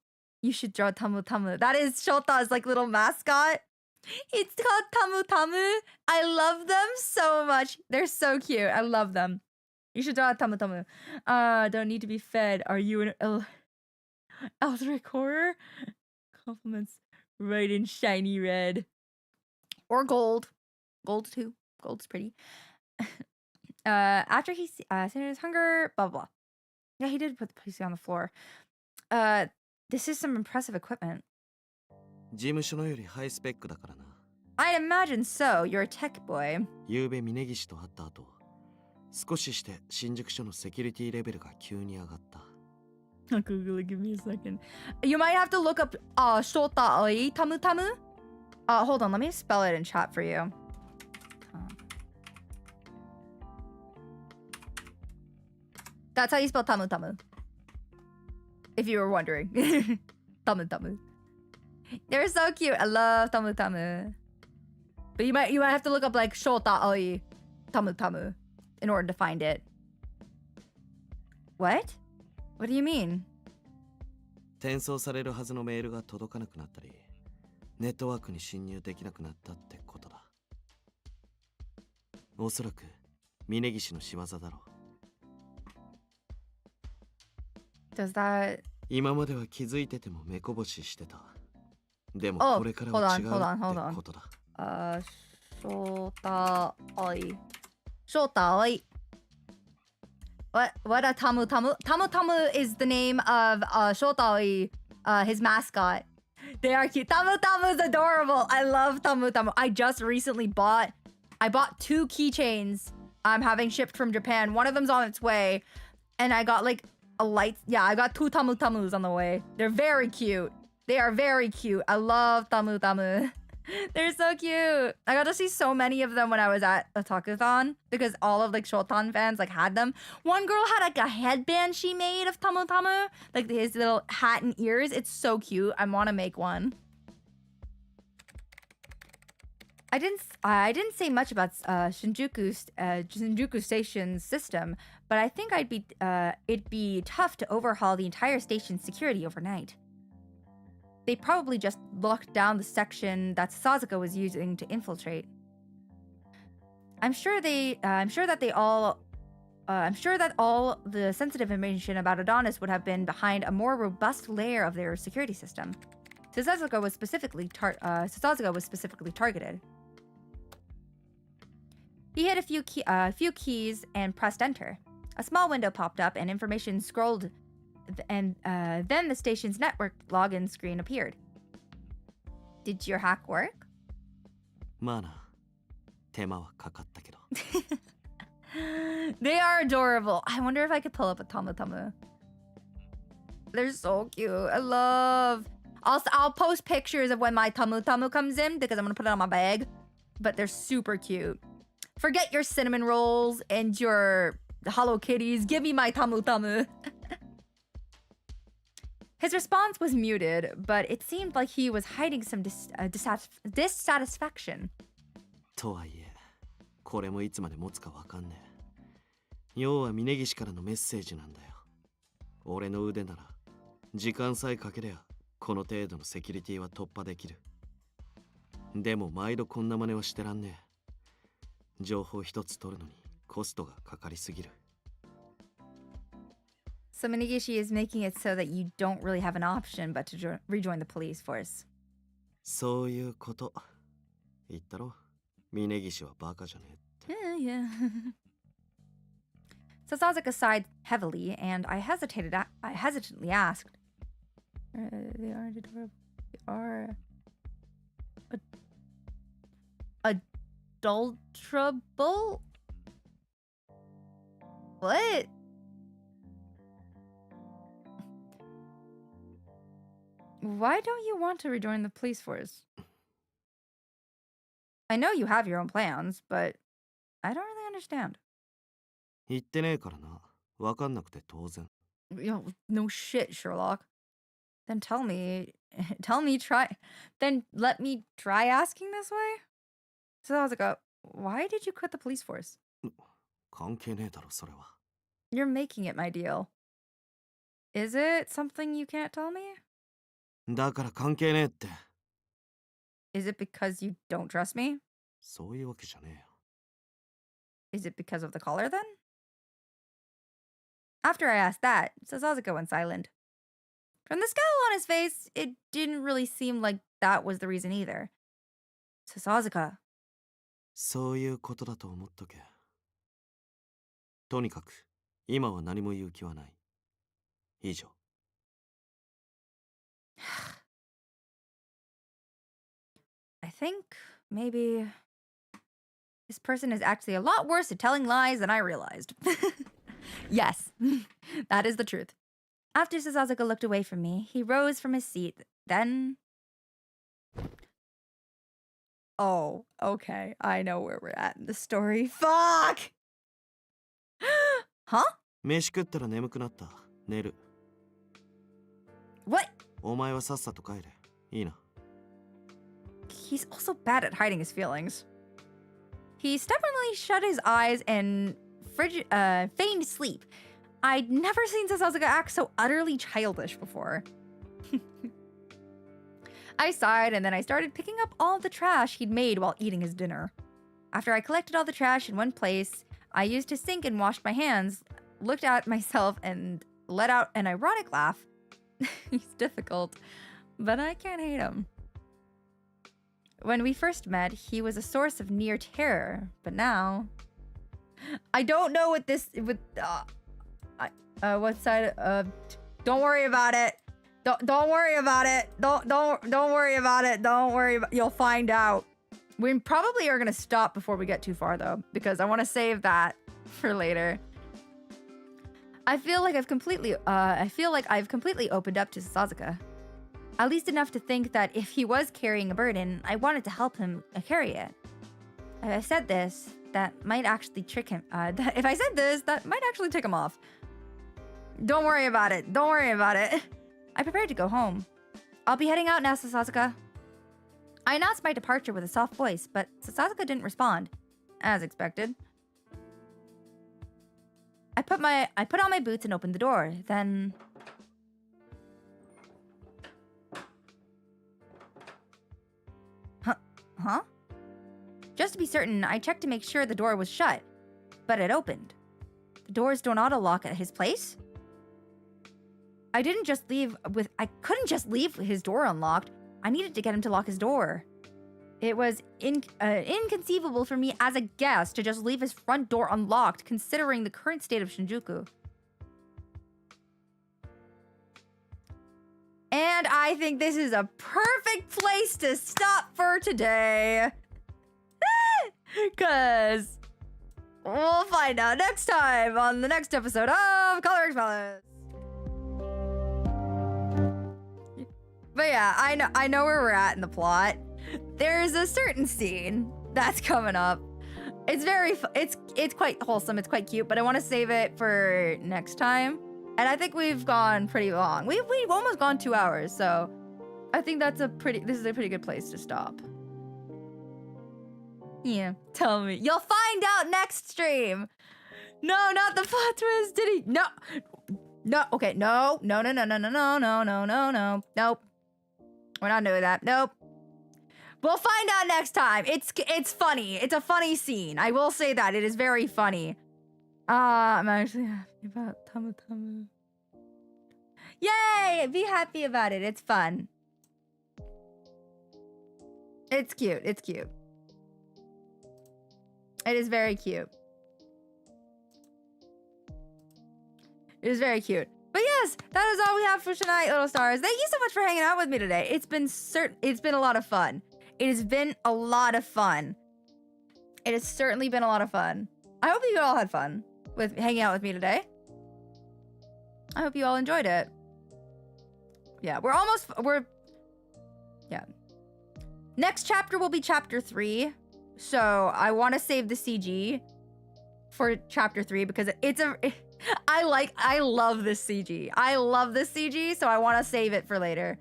You should draw Tamu Tamu. That is Shota's like little mascot. It's called Tamu Tamu. I love them so much. They're so cute. I love them. You should draw a Tamu Tamu. Don't need to be fed. Are you an Eldrick horror? Compliments. Right in shiny red. Or gold. Gold too. Gold's pretty. After he sated his hunger, blah, blah. Yeah, he did put the PC on the floor. This is some impressive equipment. 事務所のよりハイスペックだからな。I'd imagine so. You're a tech boy. 昨べ峯岸と会った後、少しして新宿署のセキュリティレベルが急に上がった。Google it, give me a second. You might have to look up Shota Oi Tamu Tamu. Hold on, let me spell it in chat for you. That's how you spell Tamu Tamu. If you were wondering. Tamu Tamu. They're so cute. I love Tamu Tamu. But you might have to look up like Shota Oi Tamu Tamu in order to find it. What? What do you mean? 転送されるはずのメールが届かなくなったり、ネットワークに侵入できなくなったってことだ。おそらく峯岸の仕業だろう。Does that... 今までは気づいてても目こぼししてた。でもこれからは違うってことだ。Shota Oi. Shota Oi. What a Tamu Tamu? Tamu Tamu is the name of Shota Oi, his mascot. They are cute. Tamu Tamu is adorable. I love Tamu Tamu. I just recently bought 2 keychains I'm having shipped from Japan. One of them's on its way. And I got like a light. Yeah, I got 2 Tamu Tamus on the way. They're very cute. They are very cute. I love Tamu Tamu. They're so cute. I got to see so many of them when I was at Otakuthon because all of like Shotan fans like had them. One girl had like a headband she made of Tamu Tamu, like his little hat and ears. It's so cute. I want to make one. I didn't say much about Shinjuku Station's system, but I think it'd be tough to overhaul the entire station's security overnight. They probably just locked down the section that Sasazuka was using to infiltrate. I'm sure that all the sensitive information about Adonis would have been behind a more robust layer of their security system. Sasazuka was specifically targeted. He hit a few keys and pressed enter. A small window popped up and information scrolled, and then the station's network login screen appeared. Did your hack work? まあな、手間はかかったけど。They are adorable. I wonder if I could pull up a Tamu Tamu. They're so cute. I love. I'll post pictures of when my Tamu Tamu comes in because I'm gonna put it on my bag. But they're super cute. Forget your cinnamon rolls and your Hello Kitties. Give me my Tamu Tamu. His response was muted, but it seemed like he was hiding some dissatisfaction. とはいえ、これもいつまで持つかわかんねえ。要は峯岸からのメッセージなんだよ。俺の腕なら、時間さえかけりゃ、この程度のセキュリティは突破できる。でも毎度こんな真似はしてらんねえ。情報一つ取るのにコストがかかりすぎる。So Minegishi is making it so that you don't really have an option but to rejoin the police force. そういうこと。言ったろ。峯岸はバカじゃねえって。Yeah. Sasazuka sighed heavily, and I hesitantly asked. They aren't adorable. They are adulterable? What? Why don't you want to rejoin the police force? I know you have your own plans, but I don't really understand. 言ってねえからな。わかんなくて当然。No shit, Sherlock. Then let me try asking this way? So I was like, why did you quit the police force? 関係ねえだろ、それは。You're making it my deal. Is it something you can't tell me? だから関係ねえって。Is it because you don't trust me? そういうわけじゃねえよ。 Is it because of the collar then? After I asked that, Sasazuka went silent. From the scowl on his face, it didn't really seem like that was the reason either. Sasazuka. そういうことだと思っとけ。とにかく、今は何も言う気はない。以上。I think maybe this person is actually a lot worse at telling lies than I realized. Yes, that is the truth. After Sasazuka looked away from me, he rose from his seat. Then... Oh, okay. I know where we're at in the story. Fuck! Huh? 飯食ったら眠くなった。寝る。 What? お前はさっさと帰れ。いいな。 He's also bad at hiding his feelings. He stubbornly shut his eyes and feigned sleep. I'd never seen Sasazuka act so utterly childish before. I sighed and then I started picking up all the trash he'd made while eating his dinner. After I collected all the trash in one place, I used his sink and washed my hands, looked at myself and let out an ironic laugh. He's difficult, but I can't hate him. When we first met, he was a source of near terror, but now... I don't know what this... what side... don't worry about it. Don't worry about it. Don't worry about it. Don't worry about... You'll find out. We probably are going to stop before we get too far, though, because I want to save that for later. I feel like I've completely opened up to Sasazuka. At least enough to think that if he was carrying a burden, I wanted to help him carry it. If I said this, that might actually trick him. If I said this, that might actually tick him off. Don't worry about it. Don't worry about it. I prepared to go home. I'll be heading out now, Sasazuka. I announced my departure with a soft voice, but Sasazuka didn't respond, as expected. I put on my boots and opened the door. Then... Huh? Just to be certain, I checked to make sure the door was shut, but it opened. The doors don't auto-lock at his place? I couldn't just leave his door unlocked. I needed to get him to lock his door. It was inconceivable for me as a guest to just leave his front door unlocked, considering the current state of Shinjuku. And I think this is a perfect place to stop for today. Because we'll find out next time on the next episode of Color Malice. But yeah, I know where we're at in the plot. There's a certain scene that's coming up. It's it's quite wholesome, it's quite cute, but I want to save it for next time. And I think we've gone pretty long. We've almost gone 2 hours, so I think this is a pretty good place to stop. Yeah, tell me. You'll find out next stream. No, not the plot twist. Did he? No. Okay. No. Nope. We're not doing that. Nope. We'll find out next time. It's funny. It's a funny scene. I will say that. It is very funny. I'm actually happy about Tamu Tamu. Yay! Be happy about it. It's fun. It's cute. It's cute. It is very cute. It is very cute. But yes, that is all we have for tonight, little stars. Thank you so much for hanging out with me today. It's been a lot of fun. It has been a lot of fun. It has certainly been a lot of fun. I hope you all had fun with hanging out with me today. I hope you all enjoyed it. Yeah, yeah. Next chapter will be chapter 3. So I want to save the CG for chapter 3 because I love this CG. I love this CG, so I want to save it for later.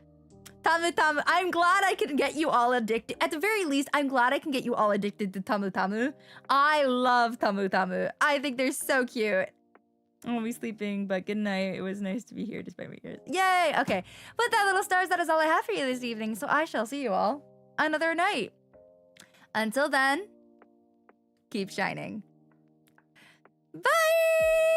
Tamu Tamu, I'm glad I can get you all addicted. At the very least, I'm glad I can get you all addicted to Tamu Tamu. I love Tamu Tamu. I think they're so cute. I'll be sleeping, but good night. It was nice to be here despite my ears. Yay! Okay. With that, little stars, that is all I have for you this evening, so I shall see you all another night. Until then, keep shining. Bye!